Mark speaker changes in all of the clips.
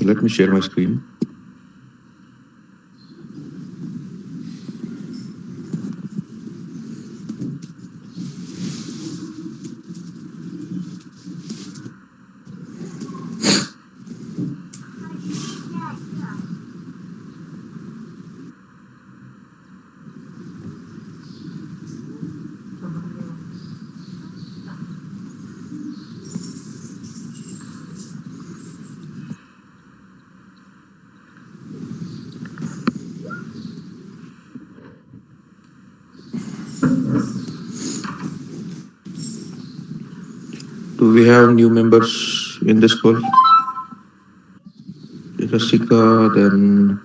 Speaker 1: Let me share my screen. Do we have new members in this call? Rasika, then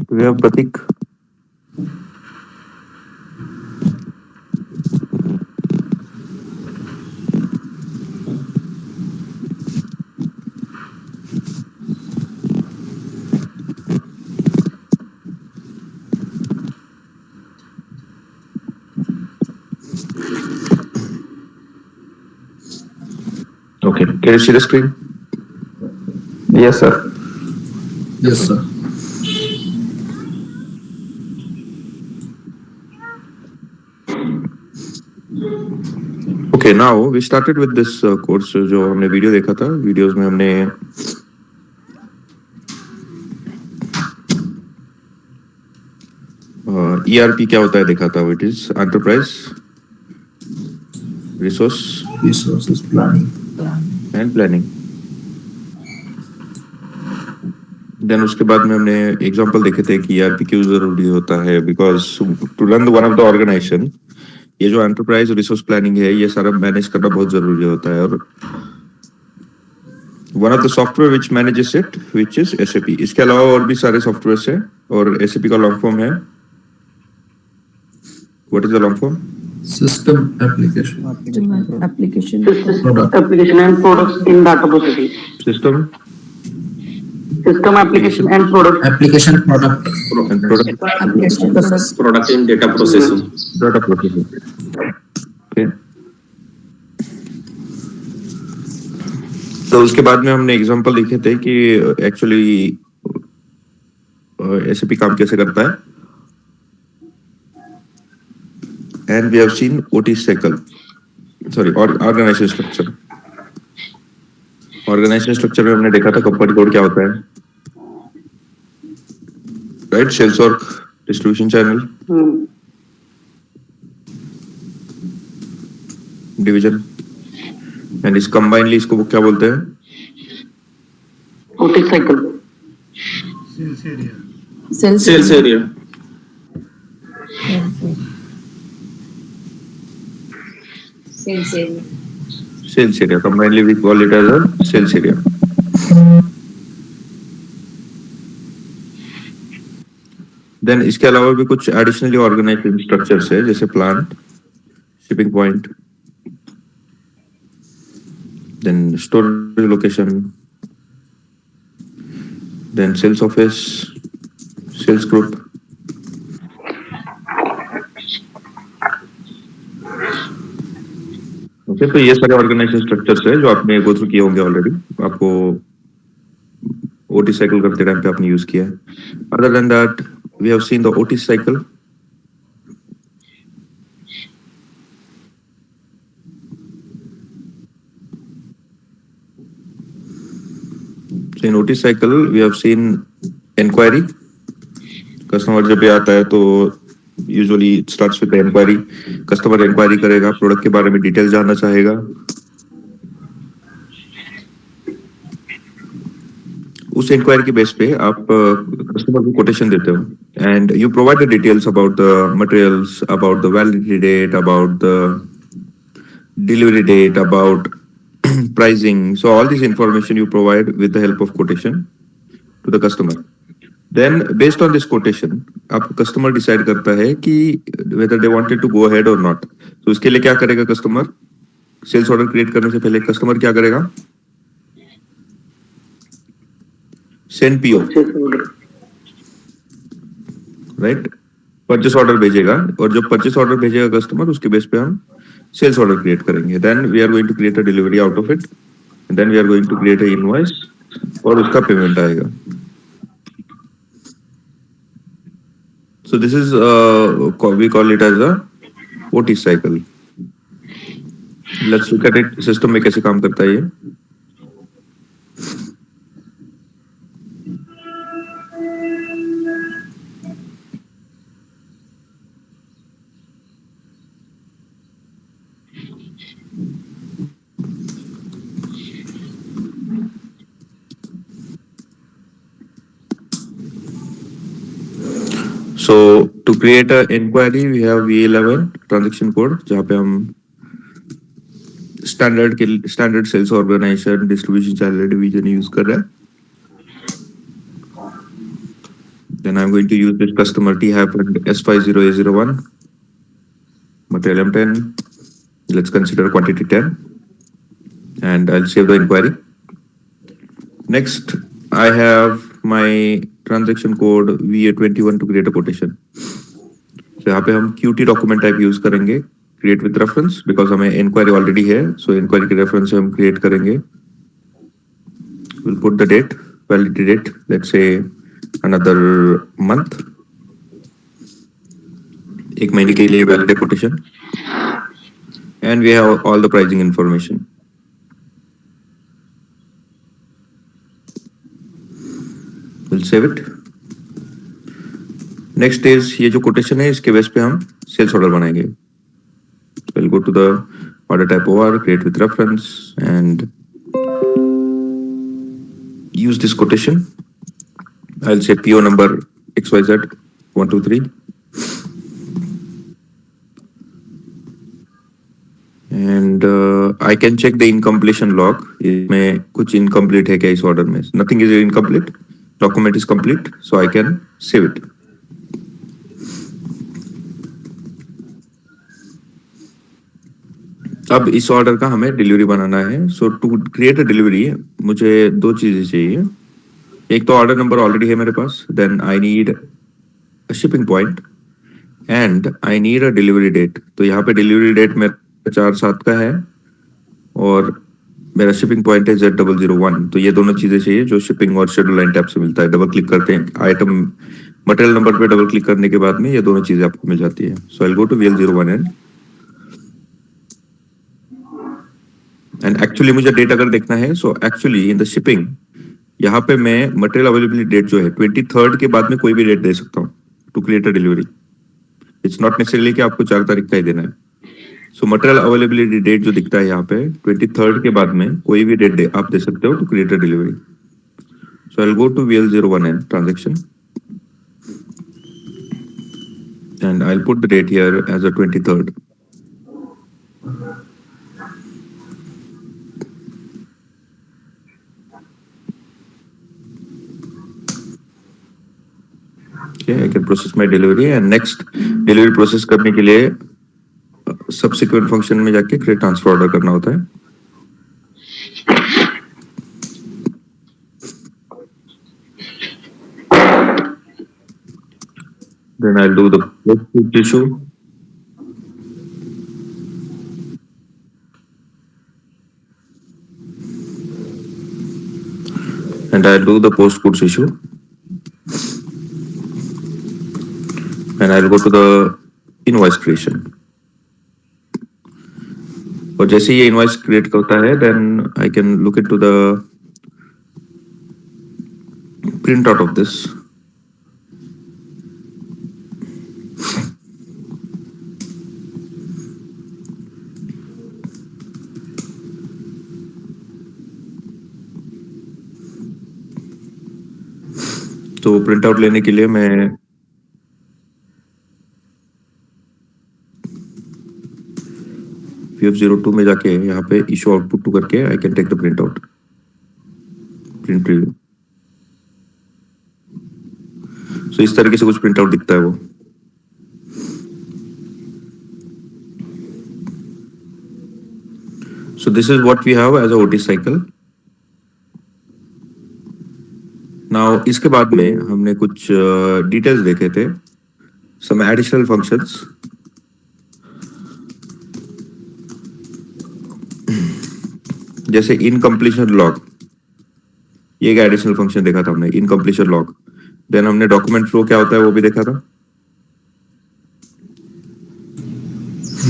Speaker 1: we have Pratik. Okay, can you see the screen?
Speaker 2: Yes, sir.
Speaker 3: Yes, sir.
Speaker 1: Okay, now we started with this course जो हमने video देखा था. Videos में हमने ERP क्या होता है देखा था. It is Enterprise
Speaker 3: Resources planning.
Speaker 1: and planning. Then उसके बाद में हमने एग्जांपल देखे थे कि ERP क्यों जरूरी होता है. Because to run one of the organization, ये जो एंटरप्राइज रिसोर्स प्लानिंग है ये सारा मैनेज करना बहुत जरूरी होता है. और one of the software which manages it which is SAP. इसके अलावा और भी सारे सॉफ्टवेयर है और SAP का लॉन्ग फॉर्म है. What is the long form?
Speaker 3: System application.
Speaker 4: Application.
Speaker 3: Product.
Speaker 5: Application and products in data processing.
Speaker 1: System
Speaker 5: System application and product.
Speaker 3: Application product.
Speaker 1: And product
Speaker 4: Application process.
Speaker 2: Product in data processing.
Speaker 1: Data processing. Okay, तो उसके बाद में हमने example देखे थे कि actually SAP काम कैसे करता है. And we have seen OT cycle, sorry organisation structure. Organisation structure में हमने देखा था कंपनी कोड क्या होता है, राइट. सेल्स और डिस्ट्रीब्यूशन चैनल, डिवीजन, एंड इस कंबाइनली इसको क्या बोलते हैं?
Speaker 5: OT cycle.
Speaker 2: Sales area.
Speaker 4: Sales area.
Speaker 1: Sales area. Combinedly we call it as a sales area. Then इसके अलावा भी कुछ एडिशनली ऑर्गेनाइज्ड स्ट्रक्चर्स है जैसे plant, shipping point, then storage location, then sales office, sales group. Okay, तो ये सारे organisation structures है जो आपने गो थ्रू किए होंगे ऑलरेडी. आपको OT साइकिल करते टाइम पे आपने यूज किया है. Other than that we have seen the OT cycle. So in OT cycle we have seen inquiry. Customer जब भी आता है तो usually it starts with inquiry. Customer inquiry करेगा, प्रोडक्ट के बारे में डिटेल जानना चाहेगा. उस इंक्वायरी के बेस पे आप कस्टमर को कोटेशन देते हो and you provide the details about the materials, about the validity date, about the delivery date, about pricing. So all this information you provide with the help of quotation to the customer. Then based on this quotation, आप customer decide करता है कि whether they wanted to go ahead or not. तो इसके लिए क्या करेगा customer? Sales order create करने से पहले कस्टमर क्या करेगा? Send PO,
Speaker 5: Purchase order.
Speaker 1: Right? Purchase order भेजेगा, और जो परचेस ऑर्डर भेजेगा कस्टमर, उसके बेस पे हम सेल्स ऑर्डर क्रिएट करेंगे. Then we are going to create a delivery out of it, then we are going to create a invoice, और उसका पेमेंट आएगा. So this is we call it as a OT cycle. Let's look at it. System में कैसे काम करता है ये. So to create a inquiry, we have V11 transaction code, जहाँ पे हम standard sales organization distribution channel division use कर रहे हैं. Then I'm going to use this customer T happened S50A01 material M10. Let's consider quantity 10, and I'll save the inquiry. Next, I have my transaction code VA21 to create a quotation. So यहाँ पे हम QT document type use करेंगे, create with reference, because हमें inquiry already है, so inquiry के reference से हम create करेंगे. We'll put the date, validity date, let's say another month. एक महीने के लिए valid quotation, and we have all the pricing information. We'll save it. Next is ये जो quotation है, इसके बेस पे हम sales order बनाएंगे. We'll go to the order type OR, create with reference, and use this quotation. I'll say PO number XYZ 123. And I can check the incompletion log. इसमें कुछ incomplete है क्या इस order में? Nothing is incomplete. Document is complete, so I can save it. अब इस order का हमें डिलीवरी बनाना है. सो टू क्रिएट अ डिलीवरी मुझे दो चीजें चाहिए. एक तो ऑर्डर नंबर ऑलरेडी है मेरे पास, then I need a shipping point, and I need a delivery date. तो यहाँ पे डिलीवरी डेट मेरा 4/7 का है, और मेरा शिपिंग पॉइंट है Z001. तो ये दोनों चीजें चाहिए जो शिपिंग और शेड्यूल लाइन टैब से मिलता है. डबल क्लिक करते हैं आइटम मटेरियल नंबर पे, डबल क्लिक करने के बाद में ये दोनों चीजें आपको मिल जाती है. So I will go to VL01N, and actually मुझे डेट अगर देखना है, so actually in the shipping यहाँ पे मैं मटेरियल अवेलेबिलिटी डेट जो है 23rd के बाद में कोई भी डेट दे सकता हूँ to create a delivery. It's not necessarily कि आपको 4 तारीख का ही देना है. सो मटेरियल अवेलेबिलिटी डेट जो दिखता है यहाँ पे 23rd के बाद में कोई भी डेट आप दे सकते हो to create a delivery. So I will go to VL01N transaction, and I will put the date here as a 23rd. Okay, I can process my delivery, and next delivery process करने के लिए subsequent function में जाके create transfer order करना होता है. Then I'll do the post issue. And I'll do the post goods issue. And I'll go to the invoice creation. और जैसे ये invoice create होता है, then I can look into the printout of this. तो print out लेने के लिए मैं VF02 में जाके यहाँ पे इशू आउटपुट टू करके I can take the print out, print preview. So इस तरीके से कुछ प्रिंट आउट दिखता है वो. So this is what we have as a OT cycle. Now इसके बाद में हमने कुछ डिटेल्स देखे थे, some additional functions. जैसे इनकम्प्लीशन लॉग, ये एक एडिशनल फंक्शन देखा था हमने, इनकम्प्लीशन लॉग. देन हमने डॉक्यूमेंट फ्लो क्या होता है वो भी देखा था.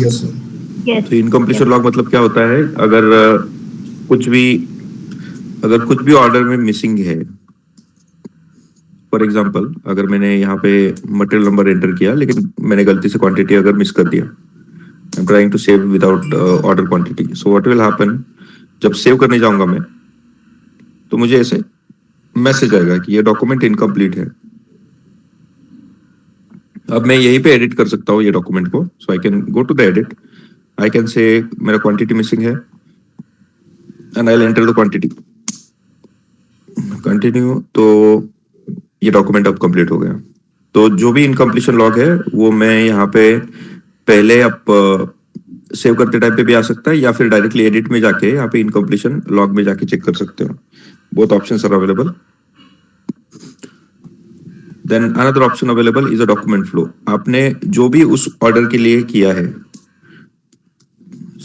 Speaker 3: Yes, sir.
Speaker 1: तो इनकम्प्लीशन लॉग मतलब क्या होता है, अगर कुछ भी ऑर्डर में मिसिंग है. फॉर एग्जांपल अगर मैंने यहाँ पे मटेरियल नंबर एंटर किया लेकिन मैंने गलती से क्वांटिटी अगर मिस कर दिया, I am trying to save without order quantity. So what will happen, जब सेव करने जाऊंगा मैं तो मुझे ऐसे मैसेज आएगा कि ये डॉक्यूमेंट इनकम्प्लीट है. अब मैं यहीं पे एडिट कर सकता हूँ ये डॉक्यूमेंट को. So I can go to the edit, I can say मेरा क्वांटिटी मिसिंग है and I will enter the quantity, continue. तो ये डॉक्यूमेंट अब कंप्लीट हो गया. तो जो भी इनकम्प्लीशन लॉग है वो मैं यहाँ पे पहले अब सेव करते टाइम पे भी आ सकता है या फिर डायरेक्टली एडिट में जाके यहाँ पे इनकम्प्लीशन लॉग में जाके चेक कर सकते हो. Both options are available. Then another option available is a document flow. आपने जो भी उस ऑर्डर के लिए किया है,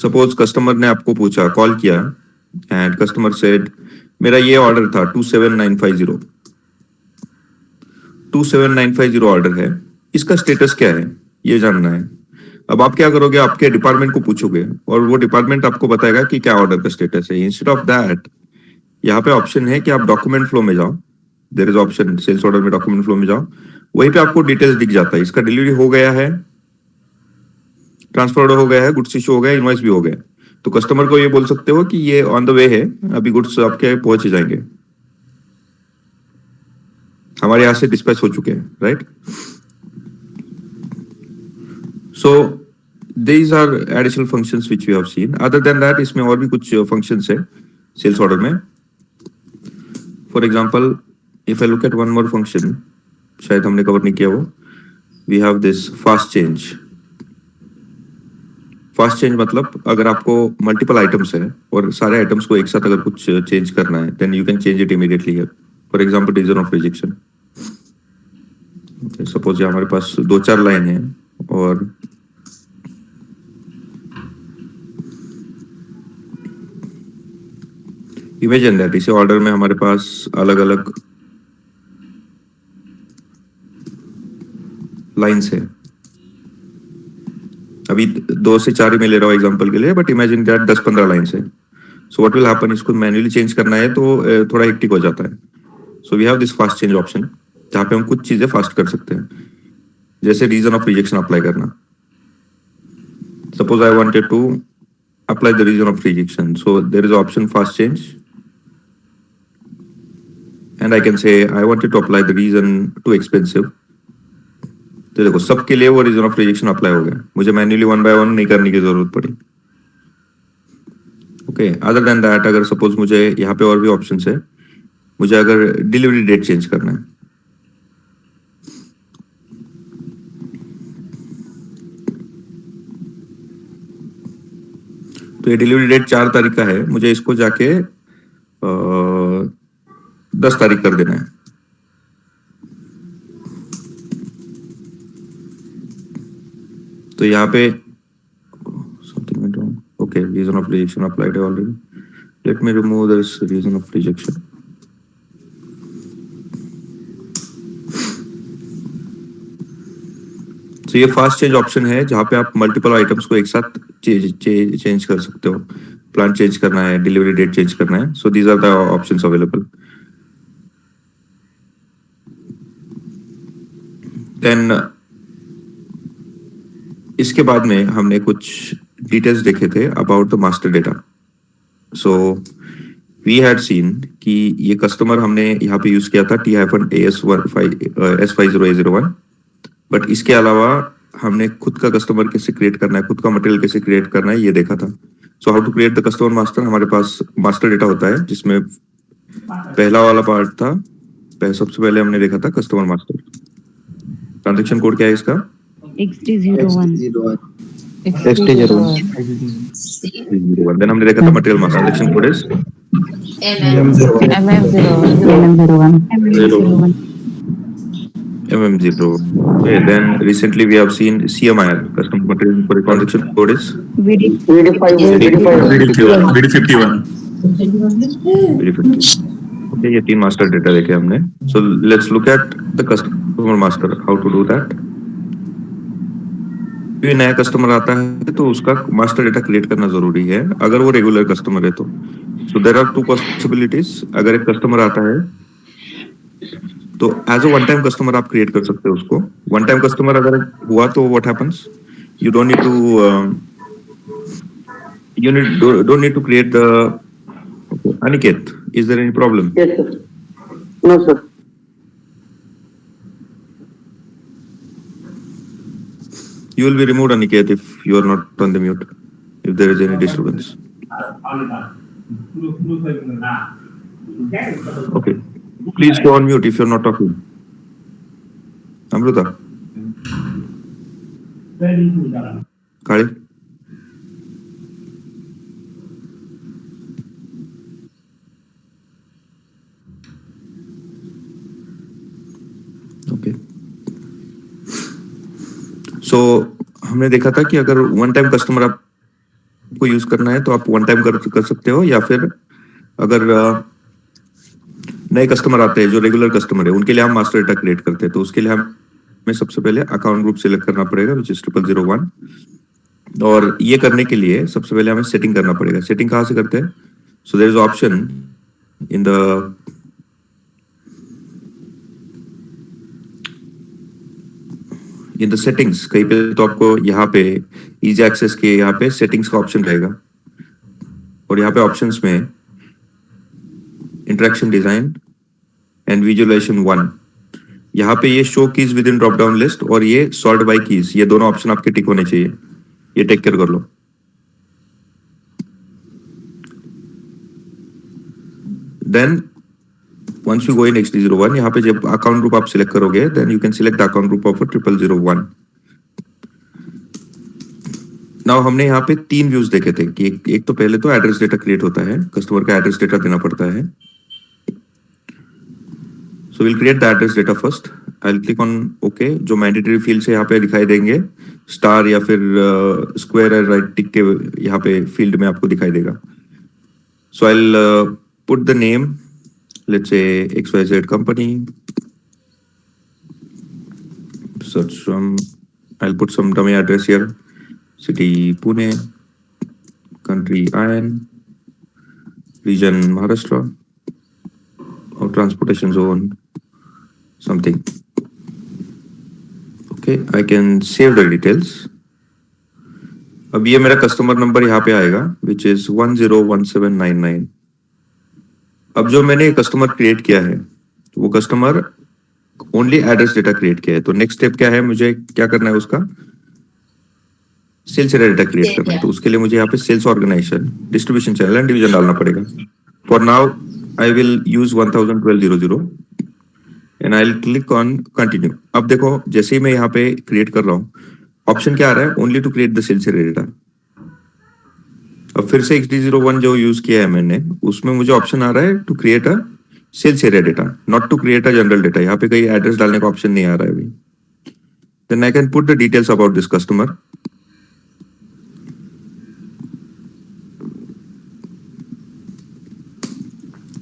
Speaker 1: सपोज कस्टमर ने आपको पूछा, कॉल किया एंड कस्टमर सेड मेरा ये ऑर्डर था 27950, 27950 ऑर्डर है, इसका स्टेटस क्या है ये जानना है. अब आप क्या करोगे, आपके डिपार्टमेंट को पूछोगे और वो डिपार्टमेंट आपको बताएगा कि क्या ऑर्डर का स्टेटस है. इंस्टेड ऑफ दैट यहाँ पे ऑप्शन है कि आप डॉक्यूमेंट फ्लो में जाओ. There is option sales order में डॉक्यूमेंट फ्लो में जाओ, वहीं पे आपको डिटेल्स दिख जाता है. इसका डिलीवरी हो गया है, ट्रांसफर ऑर्डर हो गया है, गुड्स इशू हो गया, इनवॉइस भी हो गया. तो कस्टमर को ये बोल सकते हो कि ये ऑन द वे है, अभी गुड्स आपके पहुंच जाएंगे, हमारे यहाँ से डिस्पैच हो चुके हैं, right. So these are additional functions which we have seen. Other than that इसमें और भी कुछ फंक्शंस है सेल्स ऑर्डर में. For example if I look at one more function, शायद हमने कवर नहीं किया वो, we have this fast change. Fast change मतलब अगर आपको मल्टीपल आइटम्स है और सारे आइटम्स को एक साथ अगर कुछ चेंज करना है, then you can change it immediately here. For example reason of rejection. Suppose ये हमारे पास 2-4 लाइन है और इमेजिन दैट इसी ऑर्डर में हमारे पास अलग अलग लाइंस है. अभी 2 से 4 ही मैं ले रहा हूँ एग्जांपल के लिए, बट इमेजिन दैट 10-15 लाइंस है. सो व्हाट विल हैपन, इसको मैन्युअली चेंज करना है तो थोड़ा हेक्टिक हो जाता है. So we have this fast change option जहाँ पे हम कुछ चीजें फास्ट कर सकते हैं, जैसे रीजन ऑफ रिजेक्शन अप्लाई करना. Suppose I wanted to apply the reason of rejection, so there is option fast change and I can say I wanted to apply the reason too expensive. तो देखो सबके लिए वो reason of rejection apply हो गया, मुझे manually 1 bye 1 नहीं करने की जरूरत पड़ी. ओके, अदर देन दैट अगर सपोज मुझे यहाँ पे और भी ऑप्शंस है, मुझे अगर डिलीवरी डेट चेंज करना है, तो ये डिलीवरी डेट 4 तारीख का है, मुझे इसको जाके 10 तारीख कर देना है. तो यहाँ पे something went wrong. Okay, reason of rejection applied already. Let me remove this reason of rejection. तो ये फास्ट चेंज ऑप्शन है जहाँ पे आप मल्टीपल आइटम्स को एक साथ चेंज कर सकते हो. प्लान चेंज करना है, डिलीवरी डेट चेंज करना है. So these are the options available. Then इसके बाद में हमने कुछ डिटेल्स देखे थे about the master data. So we had seen कि ये कस्टमर हमने यहाँ पे यूज किया था T-S50A01, बट इसके अलावा हमने खुद का कस्टमर कैसे क्रिएट करना है, खुद का मटेरियल कैसे क्रिएट करना है, ये देखा था. So how to create the customer master. हमारे पास मास्टर डेटा होता है जिसमें पहला वाला पार्ट था, सबसे पहले हमने देखा था कस्टमर मास्टर. ट्रांजैक्शन कोड क्या है इसका?
Speaker 6: XD01.
Speaker 4: XT01.
Speaker 1: Then हमने देखा था material mass selection code is
Speaker 3: MM01.
Speaker 4: MM01.
Speaker 2: Zero.
Speaker 1: MM0. Okay, then recently we have seen CMIR, custom material inquiry transaction code is
Speaker 4: VD.
Speaker 2: BD51.
Speaker 1: very good. Okay, ये तीन master data देखे हमने. So let's look at the customer master, how to do that. कोई नया customer आता है तो उसका मास्टर डेटा क्रिएट करना जरूरी है अगर वो रेगुलर कस्टमर है तो. So there are two possibilities. अगर एक कस्टमर आता है तो as a one time customer आप क्रिएट कर सकते हो उसको. वन टाइम कस्टमर अगर हुआ तो what happens, you don't need to create the. Aniket, is there any problem?
Speaker 5: Yes, sir. No, sir.
Speaker 1: You will be removed, Aniket, if you are not on the mute, if there is any disturbance. Okay. Please go on mute if you're not talking. Amruta. Kali. Okay. So हमने देखा था कि अगर one time customer आपको use करना है तो आप वन टाइम कर सकते हो, या फिर अगर नए कस्टमर आते हैं जो रेगुलर कस्टमर है उनके लिए हम मास्टर डेटा क्रिएट करते हैं. तो उसके लिए हमें सबसे पहले अकाउंट ग्रुप सिलेक्ट करना पड़ेगा विच इज 0001. और ये करने के लिए सबसे पहले हमें सेटिंग करना पड़ेगा. सेटिंग कहाँ से करते हैं? So there is option in the settings. कहीं पे तो आपको यहाँ पे इजी एक्सेस के यहाँ पे सेटिंग्स का ऑप्शन रहेगा और यहाँ पे ऑप्शंस में इंटरेक्शन डिजाइन एंड विजुअलाइजेशन 1, यहाँ पे ये show keys with in drop down list और ये सॉर्ट बाय कीज, ये दोनों ऑप्शन आपके टिक होने चाहिए. ये टेक केयर कर लो. Then once you go in XD01, यहाँ पे जब अकाउंट ग्रुप आप सिलेक्ट करोगे then you can select the account group of 0001. Now हमने यहाँ पे तीन व्यूज देखे थे कि एक तो पहले तो एड्रेस डेटा क्रिएट होता है, कस्टमर का एड्रेस डेटा देना पड़ता है. So will create the address data first. I will click on okay. जो मैंडेटरी फील्ड से यहाँ पे दिखाई देंगे स्टार या फिर स्क्वायर और राइट टिक के यहाँ पे फील्ड में आपको दिखाई देगा. So I will put the name, let's say XYZ company. Search from, I'll put some dummy address here. City Pune, country IN, region Maharashtra, or transportation zone, something. Okay, I can save the details. अब ये मेरा customer number यहाँ पे आएगा which is 101799. अब जो मैंने customer create किया है वो customer only address data create किया है. तो नेक्स्ट स्टेप क्या है, मुझे क्या करना है, उसका सेल्स एरिया डेटा क्रिएट करना है. तो उसके लिए मुझे यहाँ पे sales organization, distribution channel and division डालना पड़ेगा. For now I will use 101200 and I will click on continue. अब देखो जैसे ही मैं यहाँ पे क्रिएट कर रहा हूँ ऑप्शन क्या आ रहा है, only to create the sales area data. अब फिर से XD01 जो यूज किया है मैंने उसमें मुझे ऑप्शन आ रहा है to create a sales area data, not to create a general data. यहाँ पे कहीं एड्रेस डालने का ऑप्शन नहीं आ रहा है अभी. Then I can put the details about this customer.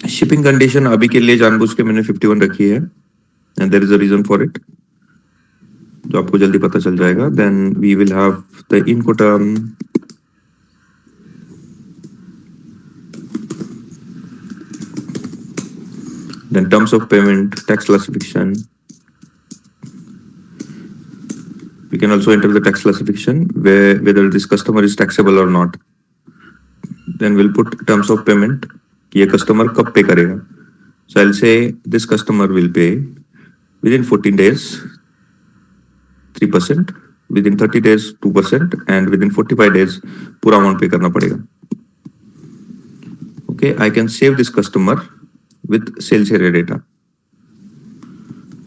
Speaker 1: Shipping condition अभी के लिए जानबूझ के मैंने 51 रखी है and there is a reason for it जो आपको जल्दी पता चल जाएगा. Then we will have the incoterm, then terms of payment, tax classification. We can also enter the tax classification whether this customer is taxable or not. Then we'll put terms of payment कि ये customer कब pay करेगा. So I'll say this customer will pay within 14 days 3%, within 30 days 2% and within 45 days पूरा amount pay करना पड़ेगा. Okay, I can save this customer with sales area data.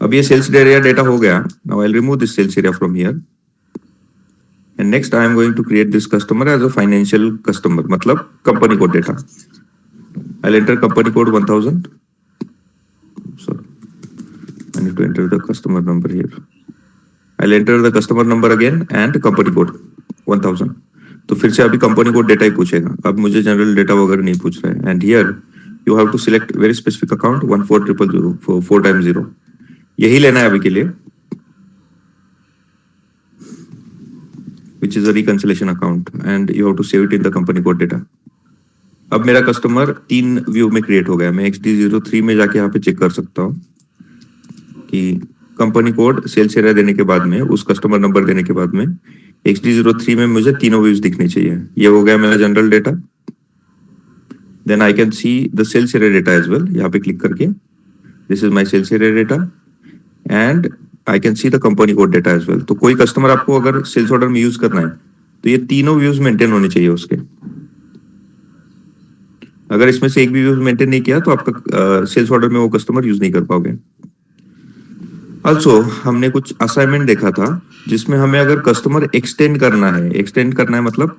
Speaker 1: अब ये sales area data हो गया. Now I'll remove this sales area from here. And next I am going to create this customer as a financial customer, मतलब company code data. I'll enter company code 1000. Sorry, I need to enter the customer number here. I'll enter the customer number again and company code 1000. तो फिर से अभी company code data ही पूछेगा, अब मुझे general data वगैरह नहीं पूछ रहा है. And here you have to select very specific account 14000 4 times 0. यही लेना है अभी के लिए, which is a reconciliation account, and you have to save it in the company code data. अब मेरा कस्टमर 3 व्यू में क्रिएट हो गया. मैं XD03 में जाके यहाँ पे चेक कर सकता हूँ कि कंपनी कोड सेल्स एरिया देने के बाद में, उस कस्टमर नंबर देने के बाद में XD03 में मुझे तीनों व्यूज दिखने चाहिए. ये हो गया मेरा general data. Then I can see the sales area data as well. यहाँ पे क्लिक करके this is my sales area data and I can see the company code data as well. तो कोई कस्टमर आपको अगर सेल्स ऑर्डर में use करना है तो ये तीनों व्यूज मेंटेन होने चाहिए उसके. अगर इसमें से एक भी व्यूज मेंटेन नहीं किया तो आपका सेल्स ऑर्डर में वो कस्टमर यूज नहीं कर पाओगे. ऑल्सो हमने कुछ असाइनमेंट देखा था जिसमें हमें अगर कस्टमर एक्सटेंड करना है मतलब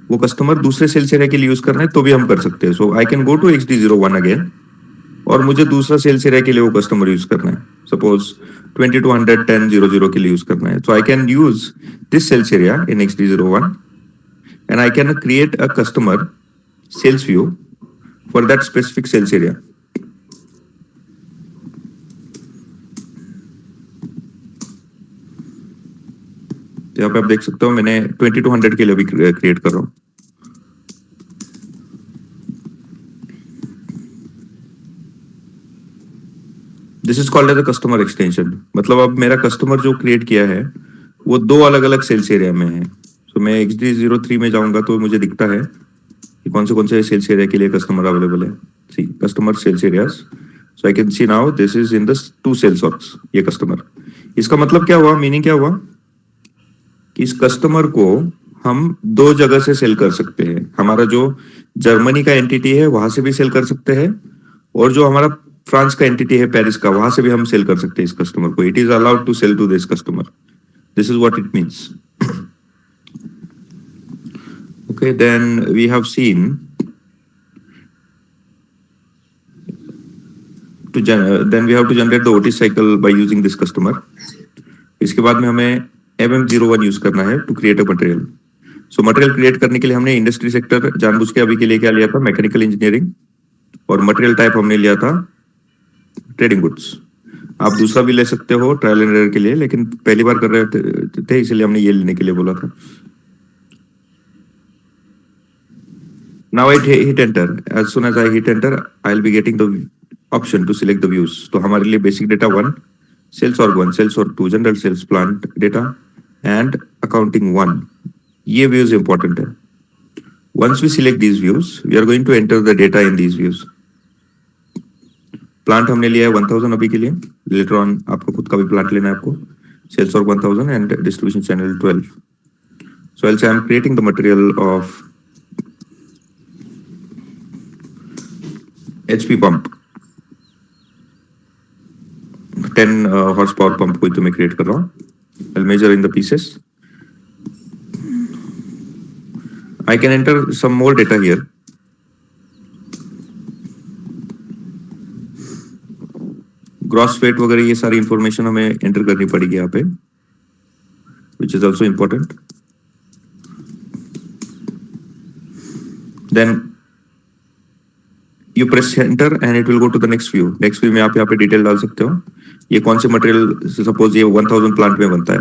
Speaker 1: वो कस्टमर दूसरे सेल्स एरिया के लिए यूज करना है तो भी हम कर सकते हैं. So I can go to XD01 again और मुझे दूसरा सेल्स एरिया के लिए वो कस्टमर यूज करना है. सपोज 221000 के लिए यूज करना है. So I can use this sales area in XD01 and I can create a customer sales view for that specific sales area. यहाँ पे आप देख सकते हो मैंने 2200 के लिए भी क्रिएट कर रहा हूँ. This is called as a customer extension. मतलब अब मेरा कस्टमर जो क्रिएट किया है वो 2 अलग अलग सेल्स एरिया में है. तो मैं XD03 में जाऊंगा तो मुझे दिखता है कि कौन से सेल्स एरिया के लिए कस्टमर अवेलेबल है. See customer sales areas. So I can see now this is in the 2 sales orgs. ये कस्टमर, इसका मतलब क्या हुआ, मीनिंग क्या हुआ कि इस कस्टमर को हम 2 जगह से सेल कर सकते हैं. हमारा जो जर्मनी का एंटिटी है वहां से भी सेल कर सकते हैं और जो हमारा फ्रांस का एंटिटी है पेरिस का, वहां से भी हम सेल कर सकते हैं इस कस्टमर को. It is allowed to sell to this customer. This is what it means. Okay, then we have seen then we have to generate the OT cycle by using this customer. इसके बाद में हमें MM01 use करना है to create a material. So material create करने के लिए हमने इंडस्ट्री सेक्टर जानबूझ के अभी के लिए क्या लिया था, मैकेनिकल इंजीनियरिंग, और मटेरियल टाइप हमने लिया था ट्रेडिंग गुड्स. आप दूसरा भी ले सकते हो ट्रायल एंड एरर के लिए, लेकिन पहली बार कर रहे थे इसलिए हमने ये लेने के लिए बोला था. Now I hit enter. As soon as I hit enter, I'll be getting the option to select the views. तो हमारे लिए basic data 1, sales org 1, sales org 2, general sales plant data and accounting 1. ये views important है. Once we select these views, we are going to enter the data in these views. Plant हमने लिया है 1000 अभी के लिए. लेटर ऑन आपको खुद का भी प्लांट लेना है आपको. Sales org 1000 and distribution channel 12. So I'll say I'm creating the material of HP pump, 10 horsepower pump कोई तो मैं क्रिएट कर रहा हूँ. I'll measure in the pieces. I can enter some more data here. Gross weight वगैरह ये सारी information हमें एंटर करनी पड़ेगी यहाँ पे, which is also important. Then you press enter and it will go to the next view. Next view में आप यहाँ पे डिटेल डाल सकते हो. ये कौन से मटेरियल, सपोज ये 1000 प्लांट में बनता है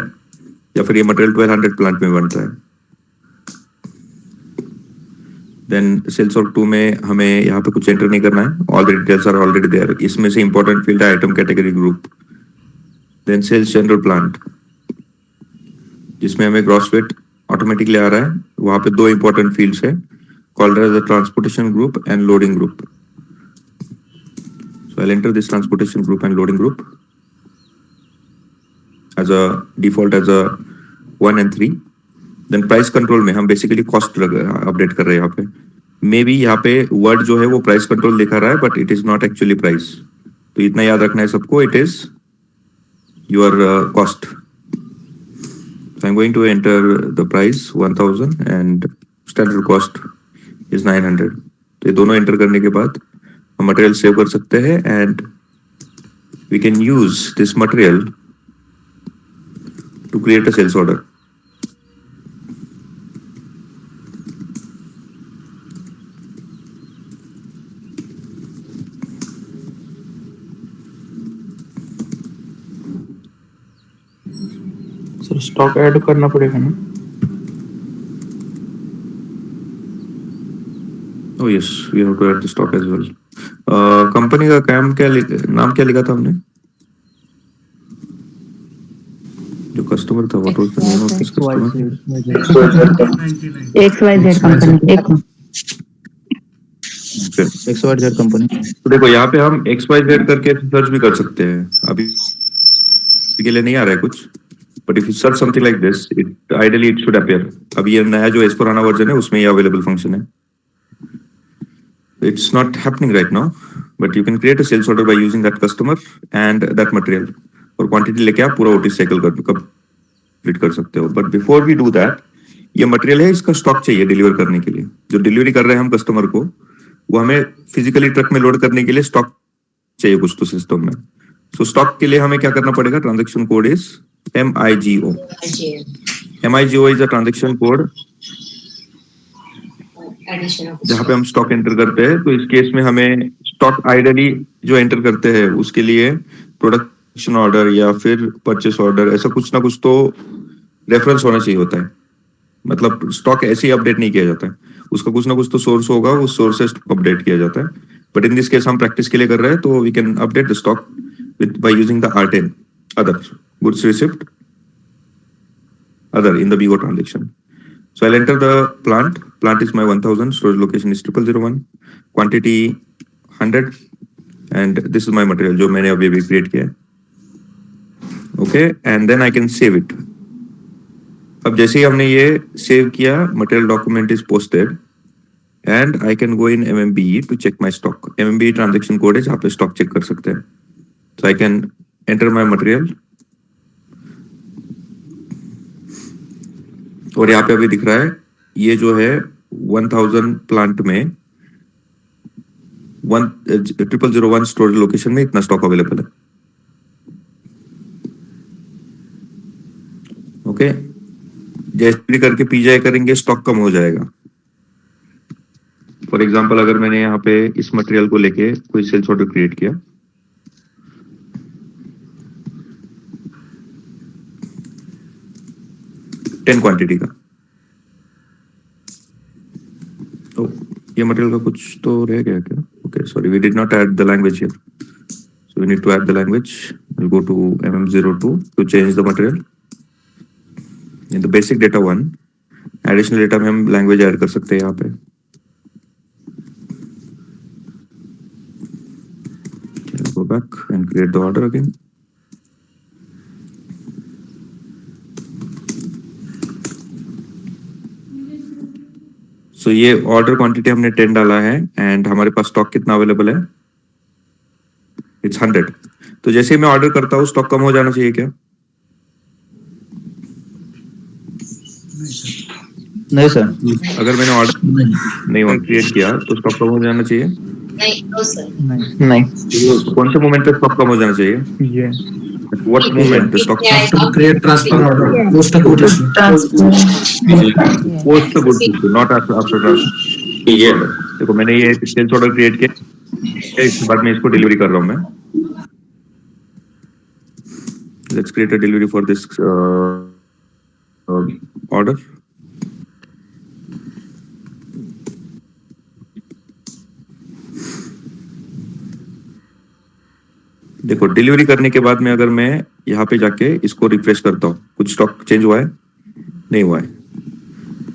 Speaker 1: या फिर ये मटेरियल 1200 प्लांट में बनता है. देन सेल्स ऑर्ग 2 में हमें यहाँ पे कुछ एंटर नहीं करना है. All the details are already there. इसमें से इंपॉर्टेंट फील्ड है item category group. Then sales general plant जिसमें हमें ग्रॉस वेट ऑटोमेटिकली आ रहा है. वहां पे 2 इंपॉर्टेंट फील्ड्स है called as the transportation group and loading group. So I'll enter this transportation group and loading group as a default as a 1 and 3. Then price control में हम basically cost update कर रहे हैं यहाँ पे. Maybe यहाँ पे word जो है वो price control दिखा रहा है but it is not actually price. तो इतना याद रखना है सबको. It is your cost. I'm going to enter the price 1000 and standard cost is 900. तो ये दोनों एंटर करने के बाद हम मटेरियल सेव कर सकते हैं and we can use this material to create a sales order.
Speaker 6: Sir stock add करना पड़ेगा ना?
Speaker 1: Oh yes, we have to add the stock as well. Company का नाम क्या लिखा था हमने? जो कस्टमर था, what was the name of this customer?
Speaker 4: XYZ company
Speaker 7: XYZ company.
Speaker 1: तो देखो यहाँ पे हम XYZ करके सर्च भी कर सकते हैं। अभी के लिए नहीं आ रहा है कुछ, but if you search something like this, it ideally it should appear. अभी ये नया जो S/4HANA वर्जन है उसमें ये अवेलेबल फंक्शन है। It's not happening right now, but you can create a sales order by using that customer and that material. और quantity लेके आप पूरा OT साइकिल कंप्लीट कर सकते हो। But before we do that, ये मटेरियल है, इसका स्टॉक चाहिए डिलीवर करने के लिए। जो डिलीवरी कर रहे हैं हम कस्टमर को, वो हमें फिजिकली ट्रक में लोड करने के लिए स्टॉक चाहिए कुछ तो सिस्टम में। सो स्टॉक के लिए हमें क्या करना पड़ेगा? Transaction code is MIGO. MIGO is a transaction code जहाँ पे हम स्टॉक एंटर करते हैं। तो इस केस में हमें स्टॉक आइडियली जो एंटर करते हैं उसके लिए प्रोडक्शन ऑर्डर या फिर परचेस ऑर्डर, ऐसा कुछ ना कुछ तो रेफरेंस होना चाहिए होता है। मतलब स्टॉक ऐसे ही अपडेट नहीं किया जाता है, उसका कुछ ना कुछ तो सोर्स होगा, उस सोर्स से अपडेट किया जाता है। बट इन दिस केस हम प्रैक्टिस के लिए कर रहे हैं, तो we can update the stock with by using the R10 other goods receipt other in the BO transaction. So I'll enter the plant. Plant is my 1000. Storage location is 0001. Quantity 100. And this is my material जो मैंने अभी create किया है. Okay. And then I can save it. अब जैसे ही हमने ये save किया, material document is posted. And I can go in MMBE to check my stock. MMBE transaction code है जहाँ पे stock check कर सकते हैं. So I can enter my material. और यहाँ पे अभी दिख रहा है ये जो है 1000 प्लांट में 0001 स्टोरेज लोकेशन में इतना स्टॉक अवेलेबल है। ओके, जैसे भी करके PGI करेंगे स्टॉक कम हो जाएगा। फॉर एग्जांपल अगर मैंने यहाँ पे इस मटेरियल को लेके कोई सेल्स ऑर्डर क्रिएट किया, क्वांटिटी का, तो ये मटेरियल का कुछ तो रह गया क्या? Okay, sorry, we did not add the language here, so we need to add the language. Will go to MM02 to change the material in the basic data 1। Additional data में हम language add कर सकते हैं यहाँ पे। Go back and create the order again. तो ये order quantity हमने 10 डाला है एंड हमारे पास स्टॉक कितना अवेलेबल है? इट्स 100। तो जैसे ही मैं ऑर्डर करता हूँ स्टॉक कम हो जाना चाहिए क्या?
Speaker 7: नहीं सर।
Speaker 1: अगर मैंने ऑर्डर नहीं क्रिएट किया तो स्टॉक कम हो जाना चाहिए?
Speaker 3: नहीं, no sir.
Speaker 7: नहीं।
Speaker 1: तो कौन से मोमेंट पे स्टॉक कम हो जाना चाहिए?
Speaker 6: ये
Speaker 1: What moment the stock
Speaker 3: Yeah,
Speaker 2: Create transfer order. Post a good issue.
Speaker 1: post the good issue, not after transfer? ये देखो मैंने ये सेल्स ऑर्डर क्रिएट किया, इसके बाद मैं इसको डिलीवरी कर रहा हूँ मैं। Let's create a delivery for this order. देखो डिलीवरी करने के बाद में अगर मैं यहाँ पे जाके इसको रिफ्रेश करता हूँ, कुछ स्टॉक चेंज हुआ है? नहीं हुआ है।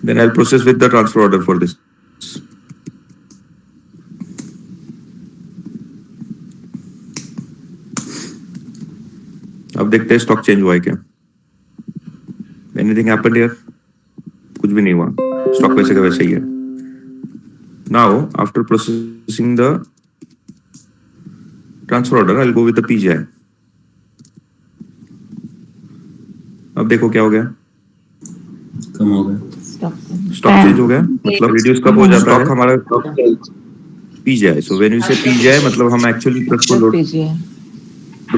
Speaker 1: Then I will process with the transfer order for this. अब देखते हैं स्टॉक चेंज हुआ है क्या? Anything happened here? कुछ भी नहीं हुआ, स्टॉक वैसे का वैसे ही है। Now after processing the transfer order I will go with the PGI। अब देखो क्या हो गया,
Speaker 2: खत्म हो गया।
Speaker 1: स्टॉक चेंज हो गया मतलब रिड्यूस कब हो जाता है हमारा पीजीआई। सो व्हेन यू से पीजीआई मतलब हम एक्चुअली ट्रक को लोड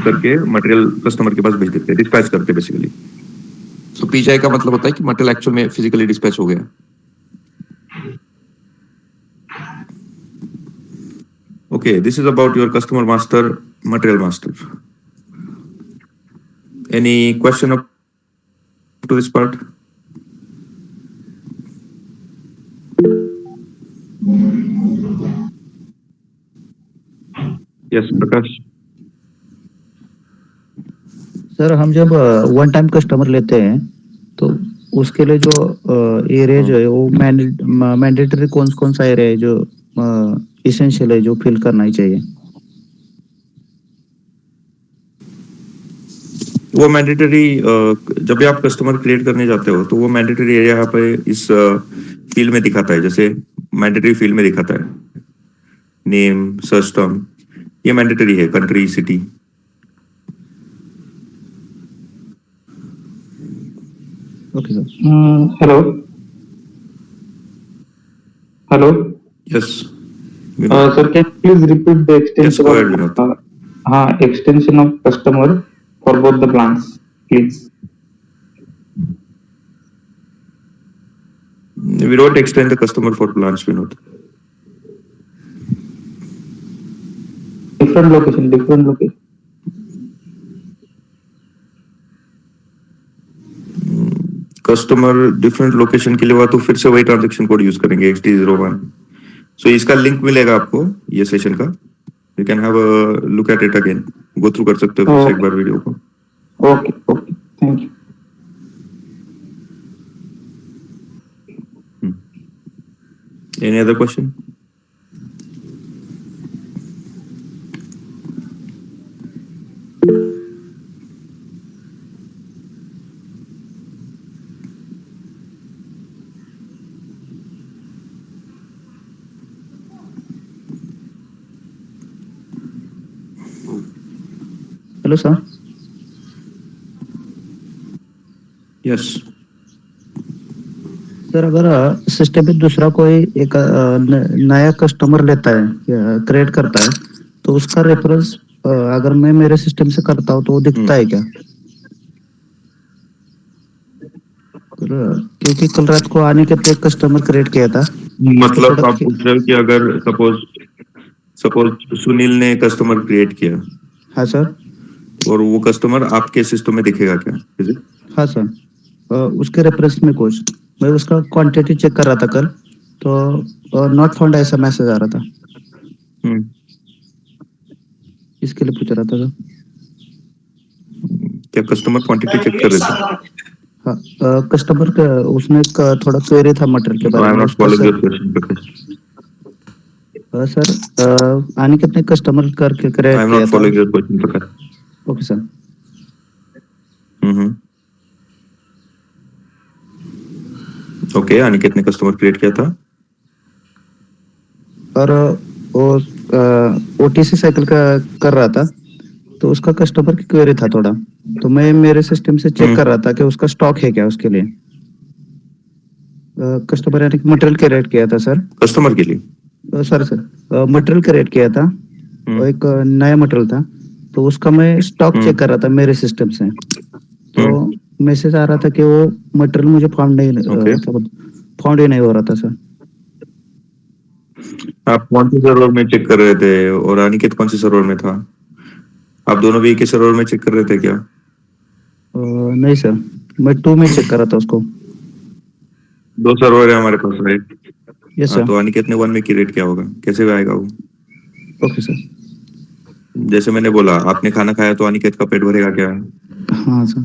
Speaker 1: करके मटेरियल कस्टमर के पास भेज देते हैं, डिस्पैच करते हैं बेसिकली। सो पीजीआई का मतलब होता है कि मटेरियल एक्चुअल में फिजिकली डिस्पैच हो गया। Okay, this is about your customer master, material master. Any question up to this part? Yes, Prakash.
Speaker 7: Sir हम जब वन टाइम कस्टमर लेते हैं तो उसके लिए जो एरिया जो है वो मैंडेटरी कौन कौन सा एरिया है जो इसेंशियल है जो फिल करना ही चाहिए?
Speaker 1: वो मैंडेटरी जब भी आप कस्टमर क्रिएट करने जाते हो तो वो मैंडेटरी एरिया यहाँ पे इस फील्ड में दिखाता है। जैसे मैंडेटरी फील्ड में दिखाता है नेम, सर्च टर्म, ये मैंडेटरी है। Country, city.
Speaker 7: Okay sir.
Speaker 6: Hello hello
Speaker 1: yes
Speaker 6: sir, can please repeat the
Speaker 1: Yes,
Speaker 6: extension
Speaker 1: go ahead, Vinod.
Speaker 6: Of हाँ extension of customer for both the plans please.
Speaker 1: we don't extend the customer for plans, Vinod.
Speaker 6: Different location
Speaker 1: customer different location के लिए हुआ तो फिर से वही transaction code use करेंगे XD01। सो इसका लिंक मिलेगा आपको ये सेशन का। You can have a look at it again, go through कर सकते हो फिर से एक बार वीडियो को।
Speaker 6: Okay okay, thank you.
Speaker 1: Any other question?
Speaker 7: Hello sir.
Speaker 1: Yes.
Speaker 7: Sir अगर सिस्टम में दूसरा कोई एक नया कस्टमर लेता है या क्रिएट करता है तो उसका रेफरेंस अगर मैं मेरे सिस्टम से करता हूँ तो वो दिखता है क्या? क्योंकि कल रात को आने के एक कस्टमर क्रिएट किया था।
Speaker 1: मतलब आप पूछ रहे हो कि अगर सपोज सुनील ने कस्टमर क्रिएट किया
Speaker 7: हाँ सर।
Speaker 1: और वो कस्टमर आपके सिस्टम में दिखेगा क्या? Is it?
Speaker 7: हाँ सर। उसके रेफरेंस में कुछ मैं उसका क्वांटिटी चेक कर रहा था कल तो नॉट फाउंड ऐसा मैसेज आ रहा था,
Speaker 1: हम्म।
Speaker 7: इसके लिए पूछ रहा था सर।
Speaker 1: क्या कस्टमर क्वांटिटी चेक कर रहे थे?
Speaker 7: हाँ कस्टमर का उसमें एक थोड़ा क्वेरी था मटेरियल के
Speaker 1: आई
Speaker 7: बारे
Speaker 1: एम
Speaker 7: में
Speaker 1: नॉट
Speaker 7: उसका
Speaker 1: following
Speaker 7: sir.
Speaker 1: Your question Prakash.
Speaker 7: Sir आने कितने कस्टमर करके
Speaker 1: आई
Speaker 7: क्रिएट
Speaker 1: एम
Speaker 7: किया
Speaker 1: नॉट
Speaker 7: था?
Speaker 1: Following your question Prakash.
Speaker 7: Okay sir.
Speaker 1: Okay, Aniket ने कस्टमर क्रिएट किया था
Speaker 7: और वो ओटीसी साइकिल का कर रहा था तो उसका कस्टमर की क्वेरी था थोड़ा, तो मैं मेरे सिस्टम से चेक कर रहा था कि उसका स्टॉक है क्या उसके लिए। कस्टमर यानी कि मटेरियल क्रिएट किया था सर।
Speaker 1: कस्टमर के लिए।
Speaker 7: सर मटेरियल क्रिएट किया था, वो एक नया मटेरियल था तो उसका मैं स्टॉक चेक कर रहा था मेरे सिस्टम से, तो मैसेज आ रहा था कि वो मटेरियल मुझे फाउंड ही नहीं हो रहा था सर।
Speaker 1: आप कौन से सर्वर में चेक कर रहे थे और अनिकेत कौन से सर्वर में था? आप दोनों भी एक ही सर्वर में चेक कर रहे थे क्या?
Speaker 7: नहीं सर, मैं 2 में चेक कर रहा था उसको।
Speaker 1: 2 सर्वर है हमारे पास, राइट?
Speaker 7: Yes sir.
Speaker 1: तो अनिकेत ने 1 में क्रिएट किया होगा, कैसे आएगा वो?
Speaker 7: Okay sir.
Speaker 1: जैसे मैंने बोला आपने खाना खाया तो अनिकेत का पेट भरेगा क्या?
Speaker 7: हाँ सर।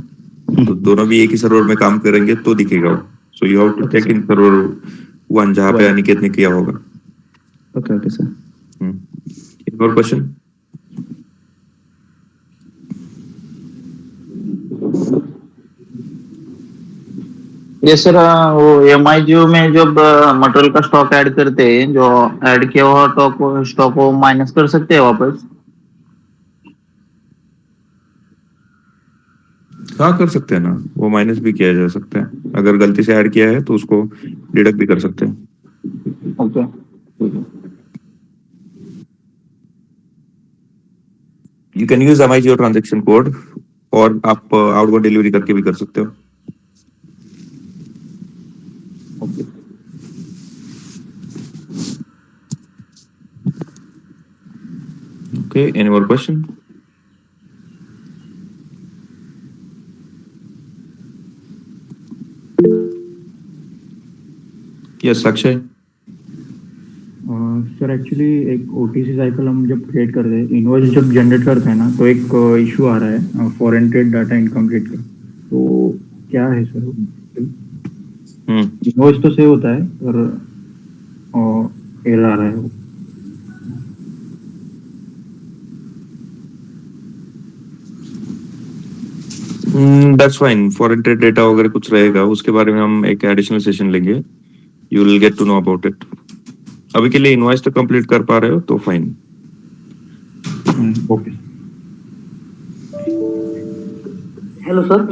Speaker 1: तो दोनों भी एक ही सर्वर में काम करेंगे तो दिखेगा। So you have to
Speaker 7: Okay,
Speaker 1: check
Speaker 7: sir.
Speaker 1: In server 1 जहाँ पे अनिकेत ने किया होगा।
Speaker 7: Okay okay sir.
Speaker 1: और क्वेश्चन?
Speaker 8: यस सर, वो MIGO में जब मटेरियल का स्टॉक ऐड करते हैं, जो ऐड किया हुआ स्टॉक को माइनस कर सकते हैं वापस?
Speaker 1: हाँ कर सकते हैं ना, वो माइनस भी किया जा सकता है, अगर गलती से ऐड किया है तो उसको डिडक्ट भी कर सकते हैं।
Speaker 8: Okay.
Speaker 1: You can use M I GO transaction code, और आप आउटगोइंग डिलीवरी करके भी कर सकते हो। Okay, any more question? Yes Akshay.
Speaker 9: Sir actually एक ओटीसी साइकिल हम जब क्रिएट करते हैं, इनवॉइस जब जनरेट करते हैं ना, तो एक इशू आ रहा है फॉरेन ट्रेड डाटा इनकम्प्लीट का। तो क्या है सर? इनवॉइस तो सेव होता है पर एरर आ रहा है वो।
Speaker 1: That's fine, foreign trade data वगैरह कुछ रहेगा, उसके बारे में हम एक एडिशनल सेशन लेंगे, you will get to know about it. अभी के लिए इनवॉइस तो कंप्लीट कर पा रहे हो तो fine.
Speaker 9: Okay.
Speaker 5: Hello sir.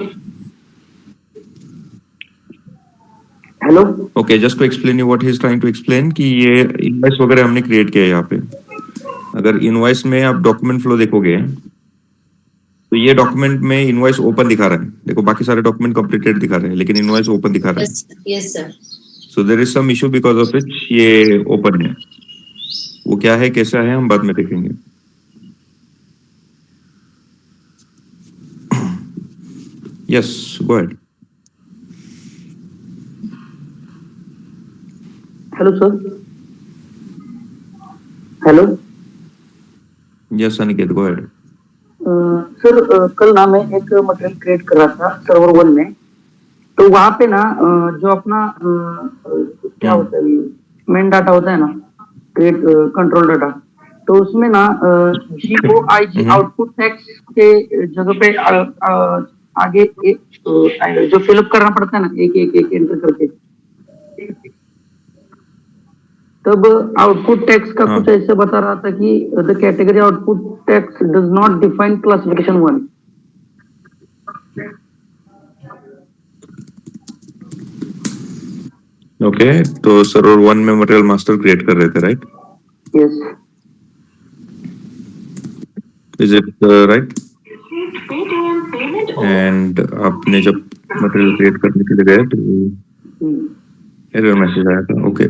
Speaker 5: Hello.
Speaker 1: Okay, just to explain you what he is trying to explain कि ये इनवॉइस वगैरह हमने क्रिएट किया है यहाँ पे। अगर इनवॉइस में आप डॉक्यूमेंट फ्लो देखोगे तो ये डॉक्यूमेंट में इनवॉइस ओपन दिखा रहा है, देखो बाकी सारे डॉक्यूमेंट कंप्लीटेड दिखा रहे हैं लेकिन इनवॉइस ओपन दिखा रहा है।
Speaker 3: Yes, sir.
Speaker 1: So there is some issue because of it ये ओपन है। वो क्या है कैसा है हम बाद में देखेंगे। Yes go ahead.
Speaker 5: Hello sir. Hello.
Speaker 1: Yes Aniket go ahead.
Speaker 5: Sir कल ना मैं एक मटेरियल क्रिएट कर रहा था सर्वर 1 में, तो वहां पे ना जो अपना क्या होता है, मेन डाटा होता है ना, क्रिएट कंट्रोल डाटा, तो उसमें ना GOIG आउटपुट टेक्स्ट के जगह पे आगे जो फिलअप करना पड़ता है ना, एक एक एक एंटर करके, तब आउटपुट टेक्स्ट का कुछ ऐसे बता रहा था कि the category output text does not define classification 1।
Speaker 1: Okay, तो सर्वर 1 में मटेरियल मास्टर क्रिएट कर रहे थे, right?
Speaker 5: Yes.
Speaker 1: Is it right? And आपने जब मटेरियल क्रिएट करने के लिए गए तो एरर मैसेज आया था। Okay,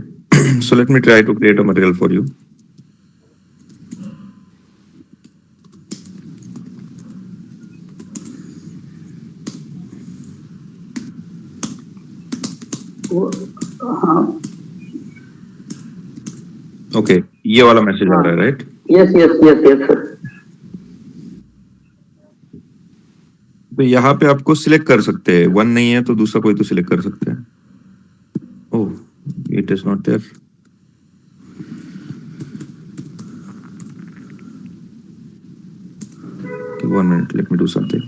Speaker 1: so let me try to create a material for you. Okay, ये वाला मैसेज आ रहा है, right?
Speaker 5: Yes yes yes yes sir.
Speaker 1: तो यहाँ पे आपको सिलेक्ट कर सकते हैं, 1 नहीं है तो दूसरा कोई तो सिलेक्ट कर सकते हैं। Oh, it is not there. One minute, let me do something.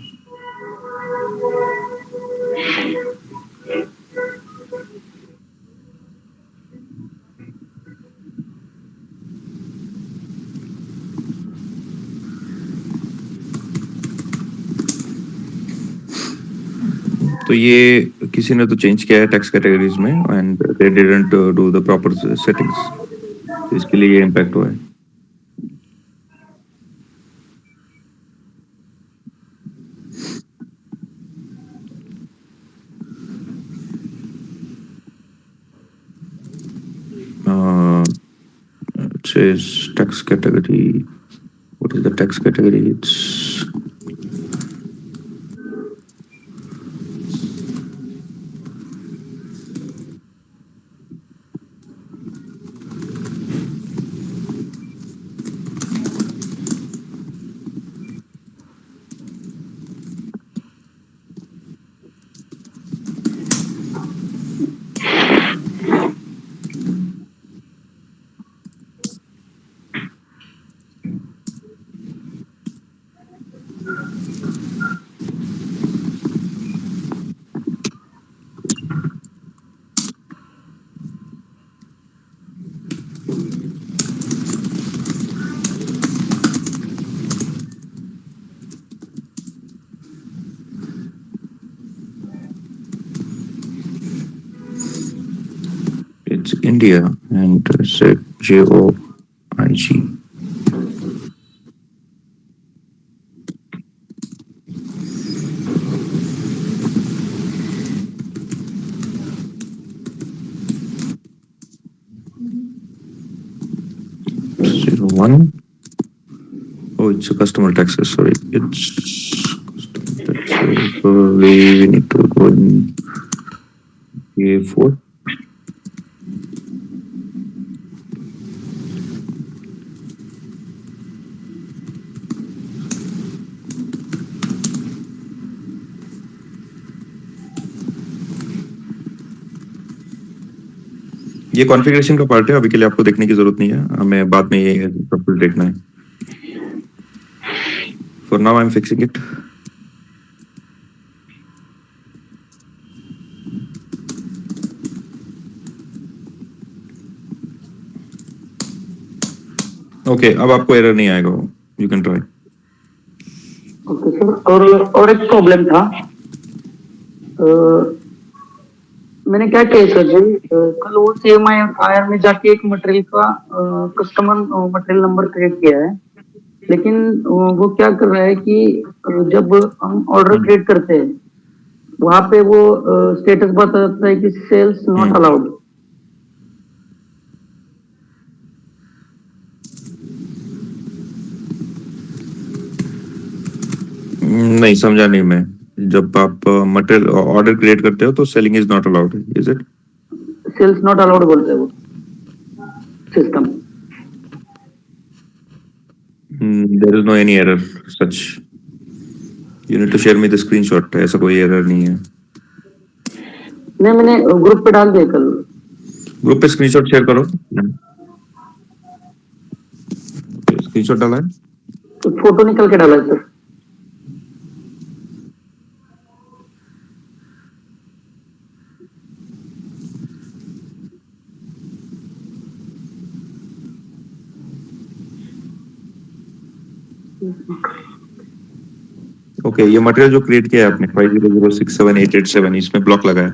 Speaker 1: तो ये किसी ने तो चेंज किया है टेक्स्ट कैटेगरीज में and they didn't do the proper settings, इसके लिए ये इम्पैक्ट हुआ है। It says text category. What is the text category? It's it's India and ZJOIG. Zero one. Oh, it's a customer taxes. Sorry, it's customer taxes. Probably we need to go in A4. ये configuration का part है, अभी के लिए आपको देखने की जरूरत नहीं है, हमें बाद में ये सब कुछ देखना है. For now I'm fixing it. Okay, अब आपको एरर नहीं आएगा, you can try.
Speaker 5: Okay sir, और एक प्रॉब्लम था. मैंने क्या किया सर जी, कल वो CMI में जाके एक मटेरियल का कस्टमर मटेरियल नंबर क्रिएट किया है, लेकिन वो क्या कर रहा है कि जब हम ऑर्डर क्रिएट करते हैं वहां पे वो स्टेटस बताता है कि सेल्स नॉट अलाउड.
Speaker 1: नहीं समझा नहीं मैं. जब आप मटेरियल ऑर्डर क्रिएट करते हो तो selling is not allowed, is it?
Speaker 5: Sales not allowed बोलते हैं वो system.
Speaker 1: There is no any error such. You need to share me the screenshot. ऐसा कोई एरर नहीं है.
Speaker 5: नहीं, मैंने ग्रुप पे डाल दिया कल.
Speaker 1: ग्रुप पे स्क्रीनशॉट शेयर करो. स्क्रीनशॉट डाला है,
Speaker 5: तो फोटो निकल के डाला है सर.
Speaker 1: ओके. ये मटेरियल जो क्रिएट किया है आपने 50067887, इसमें ब्लॉक लगा है.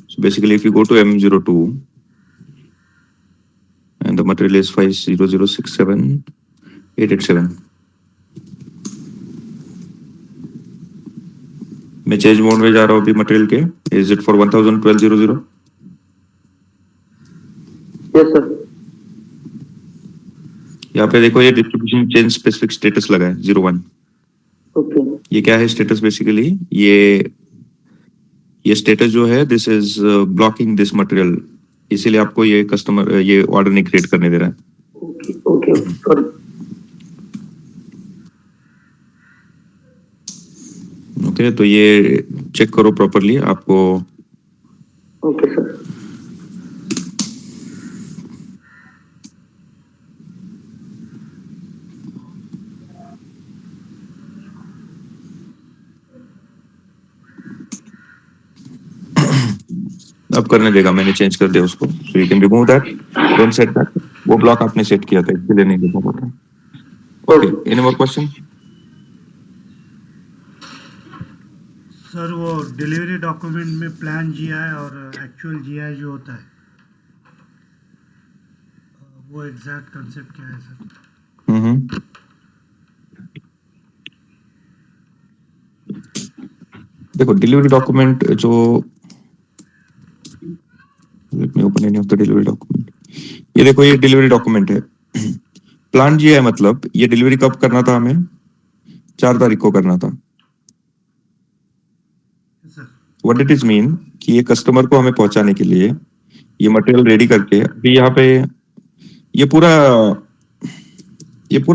Speaker 1: So basically if you go to M02 and the material is 50067887. मैं चेंज मोड में जा रहा हूँ अभी मटेरियल के. Is it for 101200?
Speaker 5: Yes sir.
Speaker 1: यहाँ पे देखो, ये डिस्ट्रीब्यूशन चेंज स्पेसिफिक स्टेटस लगा है 01.
Speaker 5: ओके.
Speaker 1: ये क्या है स्टेटस? बेसिकली ये स्टेटस जो है, this is blocking this material, इसीलिए आपको ये कस्टमर ये ऑर्डर नहीं क्रिएट करने दे रहा है.
Speaker 5: Okay okay sorry.
Speaker 1: ओके, तो ये चेक करो प्रॉपरली आपको.
Speaker 5: Okay sir.
Speaker 1: अब करने देगा, मैंने चेंज कर दिया उसको. So you can remove that, don't set that. वो ब्लॉक आपने सेट किया था, इसलिए नहीं देखा पता. Okay, any more question?
Speaker 10: Sir वो डिलीवरी डॉक्यूमेंट में प्लान जीआई और एक्चुअल जीआई जो होता है, वो एग्जैक्ट कंसेप्ट क्या है सर?
Speaker 1: देखो, डिलीवरी डॉक्यूमेंट जो, let me open any of the delivery document. ये देखो, ये डिलीवरी डॉक्यूमेंट है. प्लान जीआई मतलब ये डिलीवरी कब करना था हमें? 4 तारीख को करना था. व्हाट इट इज मीन कि ये कस्टमर को हमें पहुंचाने के लिए ये मटेरियल रेडी करके, अभी यहाँ पे ये पूरा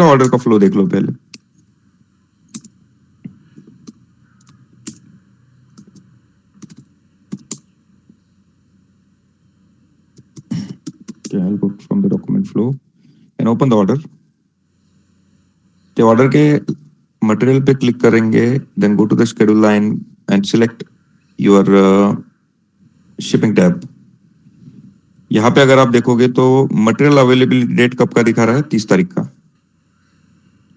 Speaker 1: ऑर्डर का फ्लो देख लो पहले. Okay, I'll go from the document flow and open the order. तो ऑर्डर के मटेरियल पे क्लिक करेंगे, then go to the schedule line and select your shipping tab. यहाँ पे अगर आप देखोगे तो मटेरियल अवेलेबिलिटी डेट कब का दिखा रहा है? 30 तारीख का.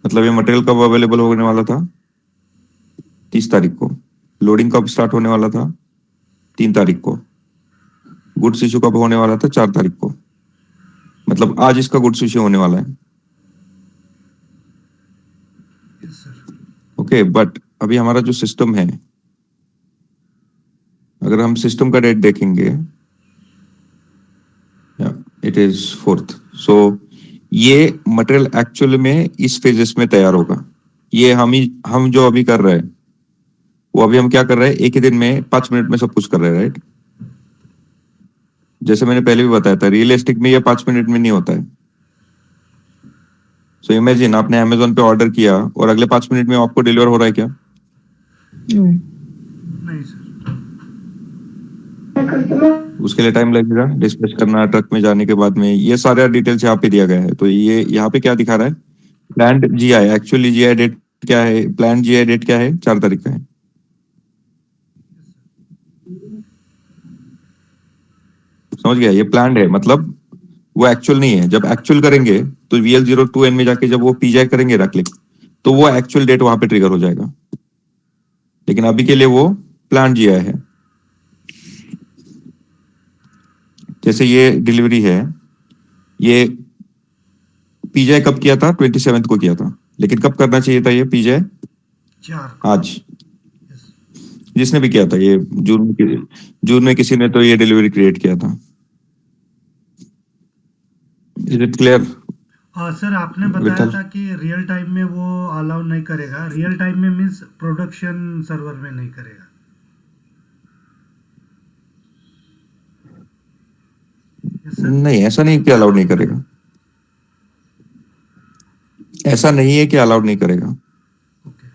Speaker 1: मतलब ये मटेरियल कब अवेलेबल होने वाला था? 30 तारीख को. लोडिंग कब स्टार्ट होने वाला था? 3 तारीख को. गुड्स इशू कब होने वाला था? 4 तारीख को, मतलब आज इसका गुड्स इशू होने वाला है।
Speaker 10: Yes sir.
Speaker 1: ओके, बट अभी हमारा जो सिस्टम है, अगर हम सिस्टम का डेट देखेंगे, इट इज 4th। सो ये मटेरियल एक्चुअल में इस फेजेस में तैयार होगा। ये हम जो अभी कर रहे हैं, वो अभी हम क्या कर रहे हैं, एक ही दिन में 5 मिनट में सब कुछ कर रहे हैं, राइट? जैसे मैंने पहले भी बताया था, रियलिस्टिक में ये 5 मिनट में नहीं होता है। सो इमेजिन आपने अमेजोन पे ऑर्डर किया और अगले 5 मिनट में आपको डिलीवर हो रहा है क्या?
Speaker 10: नहीं सर।
Speaker 1: उसके लिए टाइम लगेगा, डिस्पैच करना, ट्रक में जाने के बाद में, ये सारा डिटेल्स यहाँ पे दिया गया है। तो ये यहाँ पे क्या दिखा रहा है? Planned GI, actually GI date क्या है? प्लान्ड जीआई डेट क्या है? 4 तारीख का है। समझ गया? ये प्लान्ड है, मतलब वो एक्चुअल नहीं है। जब एक्चुअल करेंगे तो VL02N में जाके जब वो पीजाई करेंगे ना क्लिक, तो वो एक्चुअल डेट वहां पे ट्रिगर हो जाएगा। लेकिन अभी के लिए वो प्लान्ड जीआई है। जैसे ये डिलीवरी है, ये पीजाई कब किया था? 27th को किया था, लेकिन कब करना चाहिए था ये पीजाई?
Speaker 10: 4।
Speaker 1: आज। जिसने भी किया था ये जून में किसी ने तो ये डिलीवरी क्रिएट किया था। Is it clear?
Speaker 10: सर आपने बताया
Speaker 1: विठल?
Speaker 10: था कि रियल टाइम में वो अलाउ नहीं करेगा। रियल टाइम में मीन्स प्रोडक्शन सर्वर में नहीं करेगा। Yes sir.
Speaker 1: नहीं, ऐसा नहीं कि अलाउड नहीं करेगा। ऐसा नहीं है कि अलाउड नहीं करेगा।
Speaker 10: Okay.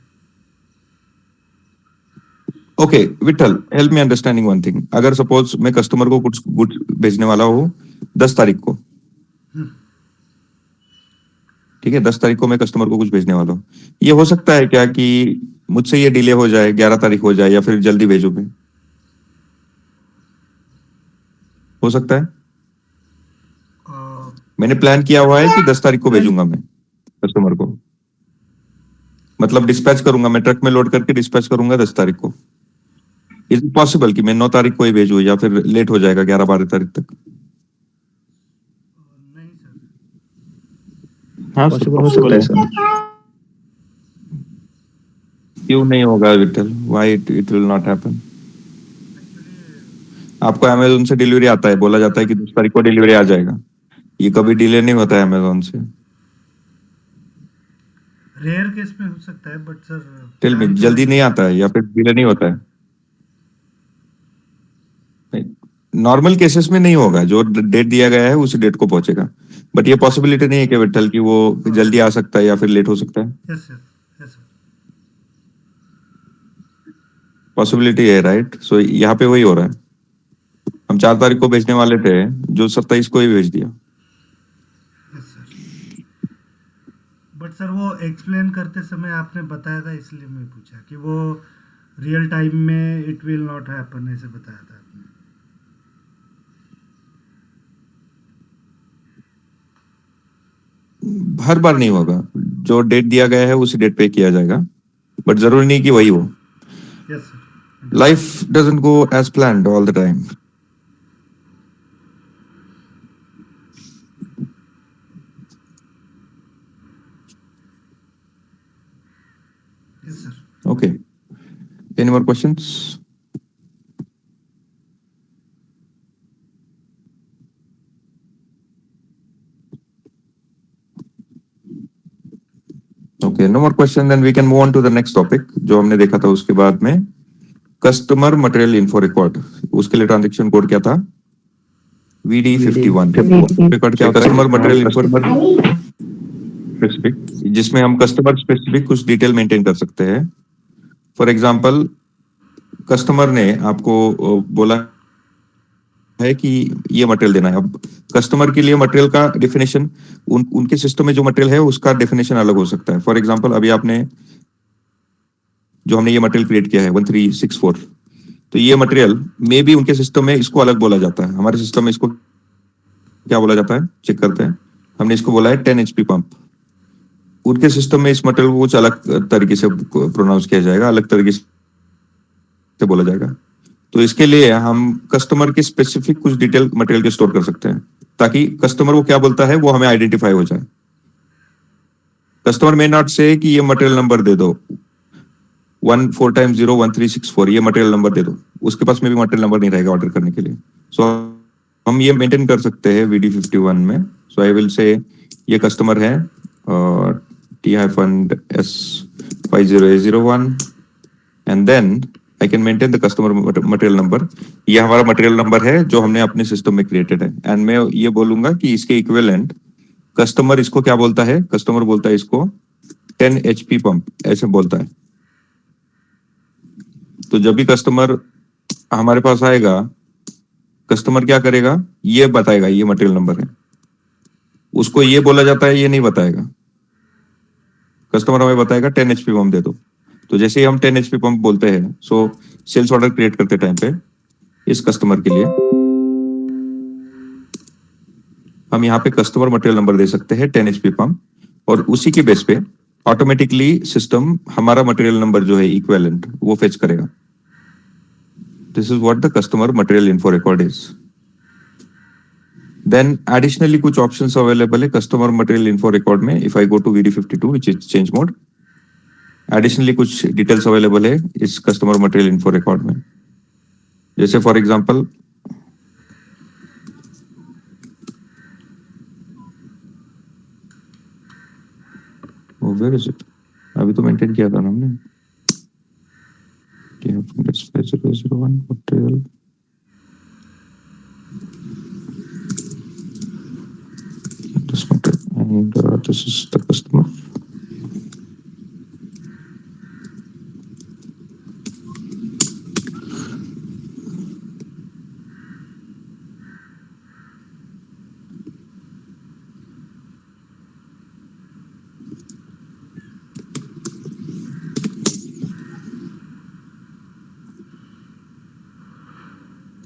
Speaker 1: Okay Vitthal, help me understanding one thing. अगर सपोज मैं कस्टमर को कुछ गुड्स भेजने वाला हूँ 10 तारीख को, ठीक है, 10 तारीख को मैं कस्टमर को कुछ भेजने वाला हूँ। ये हो सकता है क्या कि मुझसे ये डिले हो जाए, 11 तारीख हो जाए, या फिर जल्दी भेजो मैं? हो सकता है। मैंने प्लान किया हुआ है कि 10 तारीख को भेजूंगा मैं कस्टमर को, मतलब डिस्पैच करूंगा, मैं ट्रक में लोड करके डिस्पैच करूंगा 10 तारीख को। इज इट पॉसिबल कि मैं 9 तारीख को ही भेजूं, या फिर लेट हो जाएगा 11-12 तारीख तक?
Speaker 10: नहीं सर।
Speaker 9: हाँ
Speaker 7: पॉसिबल हो सकता है सर।
Speaker 1: क्यों नहीं होगा Vitthal? Why it will not happen? आपको अमेजोन से डिलीवरी आता है, बोला जाता है कि 10 तारीख को डिलीवरी आ जाएगा। ये कभी डिले नहीं होता है अमेजोन से।
Speaker 10: रेयर केस में हो सकता है, बट सर
Speaker 1: टेल मी, जल्दी नहीं आता है या फिर डिले नहीं होता है? नॉर्मल केसेस में नहीं होगा, जो डेट दिया गया है उसी डेट को पहुंचेगा। बट ये पॉसिबिलिटी नहीं है कि विठल की वो जल्दी आ सकता है या फिर लेट हो सकता है।
Speaker 10: Yes sir. Yes sir.
Speaker 1: Possibility है, राइट? सो यहाँ पे वही हो रहा है। हम 4 तारीख को भेजने वाले थे, जो 27 को ही भेज दिया।
Speaker 10: Yes sir. बट सर वो एक्सप्लेन करते समय आपने बताया था, इसलिए मैं पूछा कि वो रियल टाइम में इट विल नॉट हैपन, ऐसे बताया था आपने।
Speaker 1: हर बार नहीं होगा, जो डेट दिया गया है उसी डेट पे किया जाएगा, बट जरूरी नहीं कि वही हो।
Speaker 10: Yes sir.
Speaker 1: Life doesn't go as planned all the time.
Speaker 10: Yes sir.
Speaker 1: Okay. Any more questions? Okay, no more question. Then we can move on to the next topic, जो हमने देखा था उसके बाद में कस्टमर मटेरियल इन्फो रिकॉर्ड। उसके लिए transaction code क्या था? VD51। रिकॉर्ड क्या? कस्टमर मटेरियल इन्फो स्पेसिफिक, जिसमें हम कस्टमर स्पेसिफिक कुछ डिटेल मेंटेन कर सकते हैं। फॉर एग्जाम्पल, कस्टमर ने आपको बोला है कि ये मटेरियल देना है। अब कस्टमर के लिए मटेरियल का डेफिनेशन, उनके सिस्टम में जो मटेरियल है उसका डेफिनेशन अलग हो सकता है। फॉर एग्जाम्पल, अभी आपने जो हमने ये मटेरियल क्रिएट किया है 1364, तो ये मटेरियल मे भी उनके सिस्टम में इसको अलग बोला जाता है। हमारे सिस्टम में इसको क्या बोला जाता है? चेक करते हैं। हमने इसको बोला है 10 HP पंप। उनके सिस्टम में इस मटेरियल को कुछ अलग तरीके से प्रोनाउंस किया जाएगा, अलग तरीके से बोला जाएगा। तो इसके लिए हम कस्टमर की स्पेसिफिक कुछ डिटेल मटेरियल के स्टोर कर सकते हैं, ताकि कस्टमर वो क्या बोलता है वो हमें आइडेंटिफाई हो जाए। कस्टमर मे नॉट से कि ये मटेरियल नंबर दे दो 14x01364, ये मटेरियल नंबर दे दो, उसके पास में भी मटेरियल नंबर नहीं रहेगा ऑर्डर करने के लिए। सो हम ये मेंटेन कर सकते हैं VD51 में। सो आई विल से ये कस्टमर है T-S50A01 and then I can maintain the customer material number. ये हमारा मटेरियल नंबर है जो हमने अपने सिस्टम में क्रिएटेड है, एंड मैं ये बोलूंगा कि इसके इक्विवेलेंट कस्टमर इसको क्या बोलता है, कस्टमर बोलता है इसको 10 HP पंप, ऐसे बोलता है। तो जब भी कस्टमर हमारे पास आएगा, कस्टमर क्या करेगा, ये बताएगा ये मटेरियल नंबर है, उसको ये बोला जाता है, ये नहीं बताएगा। कस्टमर हमें बताएगा 10 HP पंप दे दो। तो जैसे ही हम 10 HP पंप बोलते हैं, सो सेल्स ऑर्डर क्रिएट करते टाइम पे इस कस्टमर के लिए हम यहाँ पे कस्टमर मटेरियल नंबर दे सकते हैं 10 HP पंप, और उसी के बेस पे ऑटोमेटिकली सिस्टम हमारा मटेरियल नंबर जो है इक्विवेलेंट वो फेच करेगा। This is what the customer material info record is. Then additionally कुछ ऑप्शंस अवेलेबल है कस्टमर मटेरियल इन्फो रिकॉर्ड में। If I go to VD52 which is change mode, additionally कुछ details available है इस customer material info record में। जैसे for example where is it, अभी तो मेंटेन किया था ना हमने। T-S50A01 material, and this is the customer.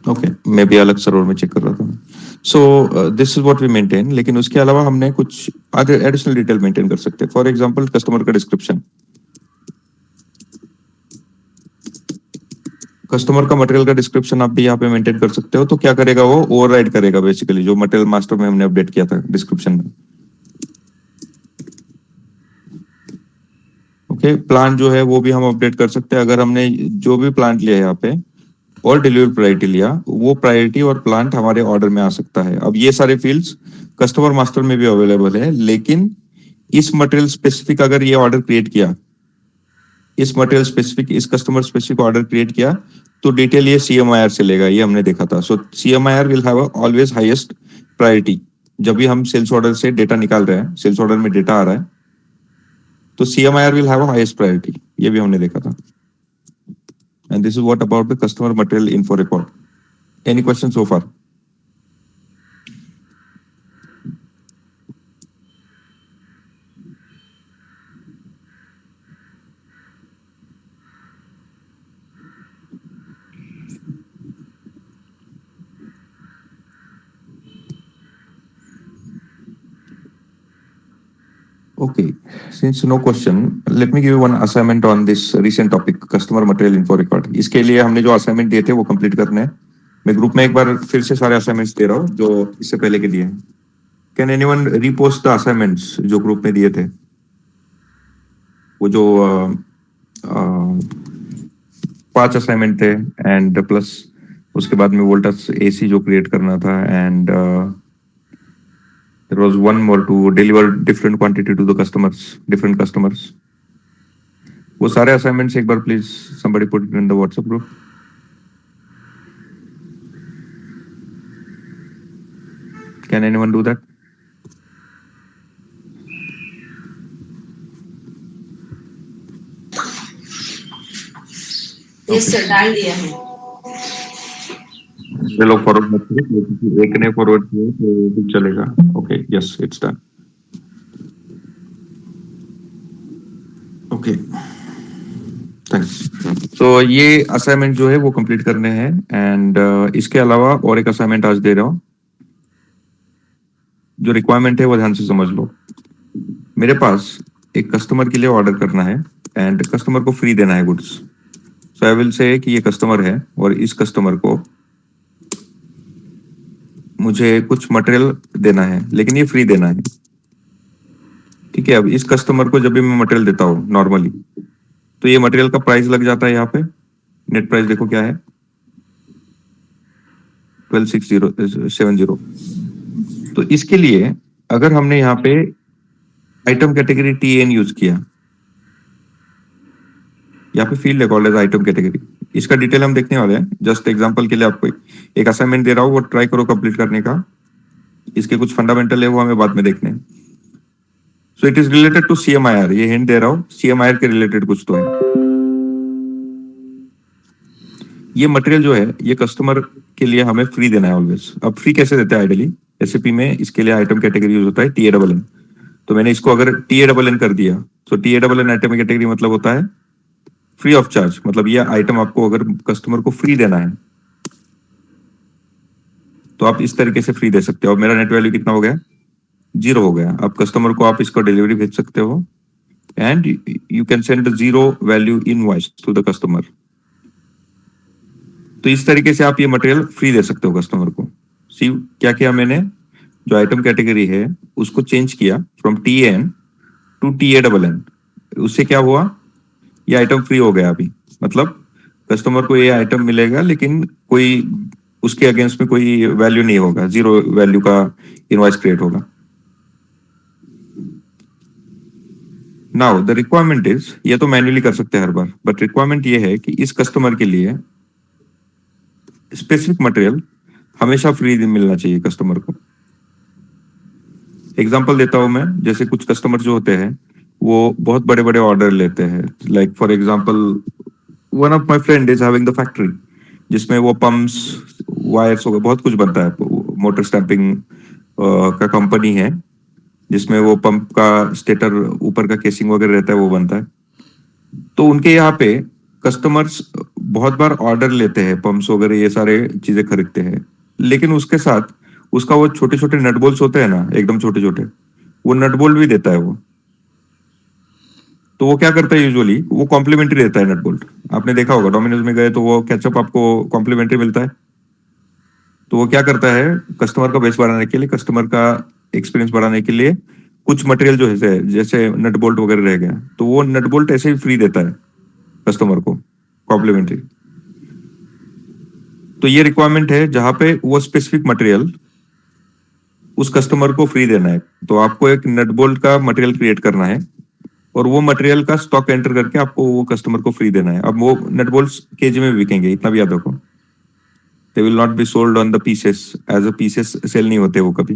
Speaker 1: Okay, मैं भी अलग सर्वर में चेक कर रहा था। So this is what we maintain, लेकिन उसके अलावा हमने कुछ एडिशनल डिटेल मेंटेन कर सकते हैं। फॉर एग्जांपल कस्टमर का डिस्क्रिप्शन, कस्टमर का मटेरियल का डिस्क्रिप्शन आप भी यहाँ पे मेंटेन कर सकते हो। तो क्या करेगा, वो ओवरराइड करेगा बेसिकली जो मटेरियल मास्टर में हमने अपडेट किया था डिस्क्रिप्शन में। ओके, प्लान जो है वो भी हम अपडेट कर सकते हैं। अगर हमने जो भी प्लांट लिया है यहाँ पे और डिलीवरी प्रायोरिटी लिया, वो प्रायोरिटी और प्लांट हमारे ऑर्डर में आ सकता है। अब ये सारे फील्ड्स कस्टमर मास्टर में भी अवेलेबल है, लेकिन इस मटेरियल स्पेसिफिक अगर ये ऑर्डर क्रिएट किया, इस मटेरियल स्पेसिफिक, इस कस्टमर स्पेसिफिक ऑर्डर क्रिएट किया, तो डिटेल ये CMIR से लेगा, ये हमने देखा था। सो CMIR will have always highest priority. जब भी हम सेल्स ऑर्डर से डेटा निकाल रहे हैं, सेल्स ऑर्डर में डेटा आ रहा है, तो CMIR will have highest priority, ये भी हमने देखा था। And this is what about the customer material info record. Any questions so far? Okay, since no question, let me give you one assignment on this recent topic, customer material info record. इसके लिए हमने जो assignment दिए थे वो complete करने हैं। मैं ग्रुप में एक बार फिर से सारे असाइनमेंट्स दे रहा हूँ जो इससे पहले के दिए हैं। Can anyone repost the assignments जो ग्रुप में दिए थे? वो जो 5 असाइनमेंट थे, एंड प्लस उसके बाद में वोल्टास AC जो क्रिएट करना था, and there was one more to deliver different quantity to the customers, different customers. वो सारे assignments एक बार please somebody put it in the WhatsApp group. Can anyone do that?
Speaker 3: Yes sir, डाल दिया है।
Speaker 1: ये लोग फॉरवर्ड मत करिए, एक ने फॉरवर्ड किया तो भी चलेगा। Okay, yes, it's done. Okay, thanks. तो ये असाइनमेंट जो है वो कंप्लीट करने हैं, एंड इसके अलावा और एक असाइनमेंट आज दे रहा हूँ। जो रिक्वायरमेंट है वो ध्यान से समझ लो। मेरे पास एक कस्टमर के लिए ऑर्डर करना है, एंड कस्टमर को फ्री देना है goods. So I will say कि ये कस्टमर है और इस कस्टमर को मुझे कुछ मटेरियल देना है, लेकिन ये फ्री देना है। ठीक है, अब इस कस्टमर को जब भी मैं मटेरियल देता हूँ नॉर्मली, तो ये मटेरियल का प्राइस लग जाता है यहाँ पे। नेट प्राइस देखो क्या है, 126070। तो इसके लिए अगर हमने यहाँ पे आइटम कैटेगरी TN यूज किया, यहाँ पे फील्ड है कॉल्ड एज आइटम कैटेगरी, इसका डिटेल हम देखने वाले हैं। जस्ट एग्जांपल के लिए आपको एक असाइनमेंट दे रहा हूँ, वो ट्राई करो कंप्लीट करने का। इसके कुछ फंडामेंटल है वो हमें बाद में देखने हैं। So it is related to CMIR, ये हिंट दे रहा हूँ, CMIR के रिलेटेड कुछ तो है। ये मटेरियल जो है ये कस्टमर के लिए हमें फ्री देना है ऑलवेज। अब फ्री कैसे देते हैं आइडियली SAP में, इसके लिए आइटम कैटेगरी यूज होता है TANN। तो मैंने इसको अगर TANN कर दिया, तो TANN आइटम कैटेगरी मतलब होता है फ्री ऑफ चार्ज। मतलब ये आइटम आपको अगर कस्टमर को फ्री देना है तो आप इस तरीके से फ्री दे सकते हो। अब मेरा नेट वैल्यू कितना हो गया, 0 हो गया। अब कस्टमर को आप इसको डिलीवरी भेज सकते हो and you can send the 0 value invoice to the customer. तो इस तरीके से आप ये मटेरियल फ्री दे सकते हो कस्टमर को। सी क्या किया मैंने, जो आइटम कैटेगरी है उसको चेंज किया फ्रॉम TN टू TANN। उससे क्या हुआ, ये आइटम फ्री हो गया अभी। मतलब कस्टमर को ये आइटम मिलेगा लेकिन कोई उसके अगेंस्ट में कोई वैल्यू नहीं होगा, 0 वैल्यू का इनवॉइस क्रिएट होगा। नाउ द रिक्वायरमेंट इज, ये तो मैन्युअली कर सकते हैं हर बार, बट रिक्वायरमेंट ये है कि इस कस्टमर के लिए स्पेसिफिक मटेरियल हमेशा फ्री मिलना चाहिए कस्टमर को। एग्जांपल देता हूं मैं, जैसे कुछ कस्टमर जो होते हैं वो बहुत बड़े बड़े ऑर्डर लेते हैं। Like for example one of my friend is having the factory, जिसमें वो पंप्स वायर्स वगैरह बहुत कुछ बनता है। मोटर स्टैंपिंग का कंपनी है जिसमें वो पंप का स्टेटर ऊपर का केसिंग वगैरह रहता है वो बनता है। तो उनके यहाँ पे कस्टमर्स बहुत बार ऑर्डर लेते हैं, पंप्स वगैरह ये सारे चीजें खरीदते हैं, लेकिन उसके साथ उसका वो छोटे छोटे नट बोल्ट्स होते हैं ना, एकदम छोटे छोटे, वो नट बोल्ट भी देता है वो। तो वो क्या करता है यूजुअली, वो कॉम्प्लीमेंट्री देता है नट बोल्ट। आपने देखा होगा डोमिनोज में गए तो वो केचप आपको कॉम्प्लीमेंट्री मिलता है। तो वो क्या करता है, कस्टमर का बेस बढ़ाने के लिए, कस्टमर का एक्सपीरियंस बढ़ाने के लिए कुछ मटेरियल जो है जैसे नट बोल्ट वगैरह रह गया, तो वो नट बोल्ट ऐसे ही फ्री देता है कस्टमर को कॉम्प्लीमेंट्री। तो ये रिक्वायरमेंट है जहां पे वो स्पेसिफिक मटेरियल उस कस्टमर को फ्री देना है। तो आपको एक नट बोल्ट का मटेरियल क्रिएट करना है और वो मटेरियल का स्टॉक एंटर करके आपको वो कस्टमर को फ्री देना है। अब वो नट बोल्ट्स केजी में बिकेंगे, इतना भी याद रखो। They will not be sold on the pieces, as a pieces sale नहीं होते वो कभी,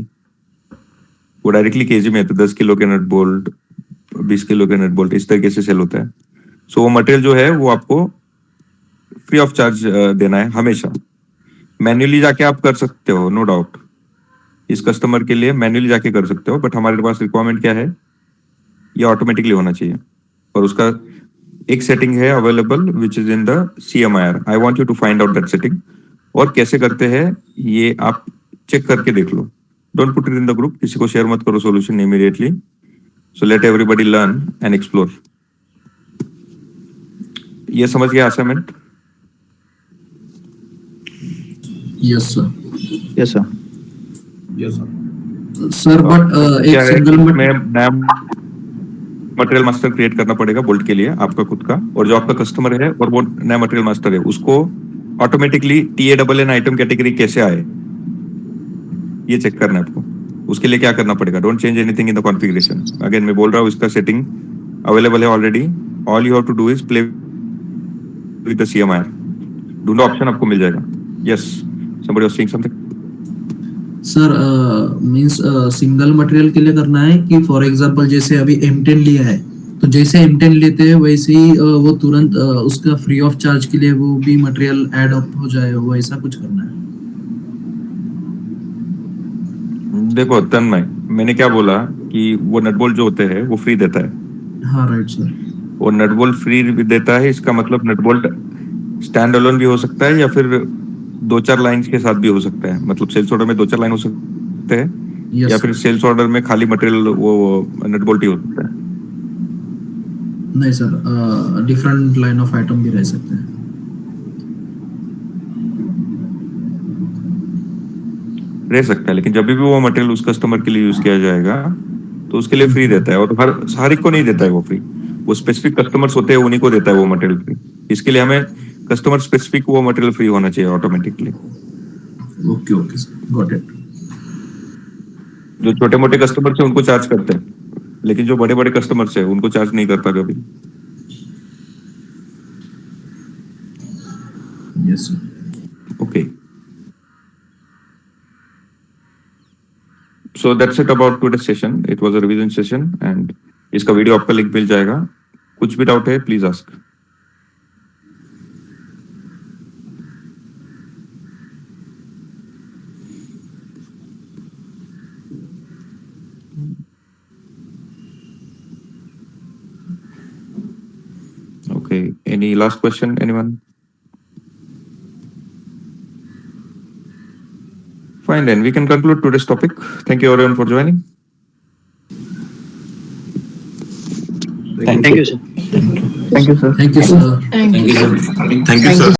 Speaker 1: वो डायरेक्टली केजी में, तो 10 किलो के नट बोल्ट, 20 किलो के नट बोल्ट इस तरीके से सेल होता है। सो वो मटेरियल जो है वो आपको फ्री ऑफ चार्ज देना है हमेशा। मैन्युअली जाके आप कर सकते हो, नो डाउट, इस कस्टमर के लिए मैन्युअली जाके कर सकते हो, बट हमारे पास रिक्वायरमेंट क्या है, ये ऑटोमेटिकली होना चाहिए। और उसका एक सेटिंग है available which is in the CMIR। I want you to find out that setting. और कैसे करते हैं ये आप चेक करके देख लो, don't put it in the group, किसी को शेयर मत करो solution immediately. So let everybody learn and explore. ये समझ गया assignment?
Speaker 2: Yes sir.
Speaker 7: Yes sir.
Speaker 2: Sir but
Speaker 1: क्या
Speaker 2: एक
Speaker 1: है,
Speaker 2: सिंगल
Speaker 1: मैं नया मटेरियल मास्टर क्रिएट करना पड़ेगा बोल्ट के लिए आपका खुद का, और जो आपका कस्टमर है और वो नया मटेरियल मास्टर है उसको ऑटोमेटिकली TANN आइटम कैटेगरी कैसे आए ये चेक करना है आपको। उसके लिए क्या करना पड़ेगा, don't change anything in the configuration. Again मैं बोल रहा हूँ, इसका सेटिंग अवेलेबल है already. All you have to do is play with the CMIR। ढूंढो ऑप्शन, आपको मिल जाएगा। Yes, somebody was saying something?
Speaker 2: Sir means single material के लिए करना है कि फॉर एग्जांपल जैसे अभी M10 लिया है, तो जैसे M10 लेते हैं वैसे ही वो तुरंत उसका फ्री ऑफ चार्ज के लिए वो भी मटेरियल ऐड अप हो जाए, वैसा कुछ करना है?
Speaker 1: देखो तन्मय, मैंने क्या बोला कि वो नट बोल्ट जो होते हैं वो फ्री देता है।
Speaker 2: हाँ राइट सर।
Speaker 1: वो नट बोल्ट फ्री देता है, इसका मतलब नट बोल्ट स्टैंड अलोन भी हो सकता है या फिर 2-4 लाइंस के साथ भी हो सकता है। मतलब सेल्स ऑर्डर में 2-4 लाइन हो सकते हैं,
Speaker 2: Yes,
Speaker 1: या फिर सेल्स ऑर्डर में खाली मटेरियल वो नट बोल्ट ही हो सकता है।
Speaker 2: नहीं sir, different line of item भी रह सकते हैं।
Speaker 1: रह सकता है, लेकिन जब भी वो मटेरियल उस कस्टमर के लिए यूज किया जाएगा तो उसके लिए फ्री देता है, और हर एक को नहीं देता है वो फ्री, वो स्पेसिफिक कस्टमर्स होते हैं उन्हीं को देता है वो मटेरियल फ्री। इसके लिए हमें कस्टमर स्पेसिफिक वो मटेरियल फ्री होना चाहिए automatically.
Speaker 2: Okay okay sir, got it.
Speaker 1: जो छोटे मोटे कस्टमर्स है उनको चार्ज करते हैं, लेकिन जो बड़े बड़े कस्टमर्स है उनको चार्ज नहीं करता कभी।
Speaker 2: Yes sir.
Speaker 1: Okay, so that's it about today session. It was a revision session and इसका वीडियो आपका लिंक मिल जाएगा। कुछ भी डाउट है please ask. Okay, any last question, anyone? Fine, then we can conclude today's topic. Thank you everyone for joining.
Speaker 6: Thank you, sir.
Speaker 2: Thank you sir.
Speaker 3: Thank you.
Speaker 11: Thank you, sir.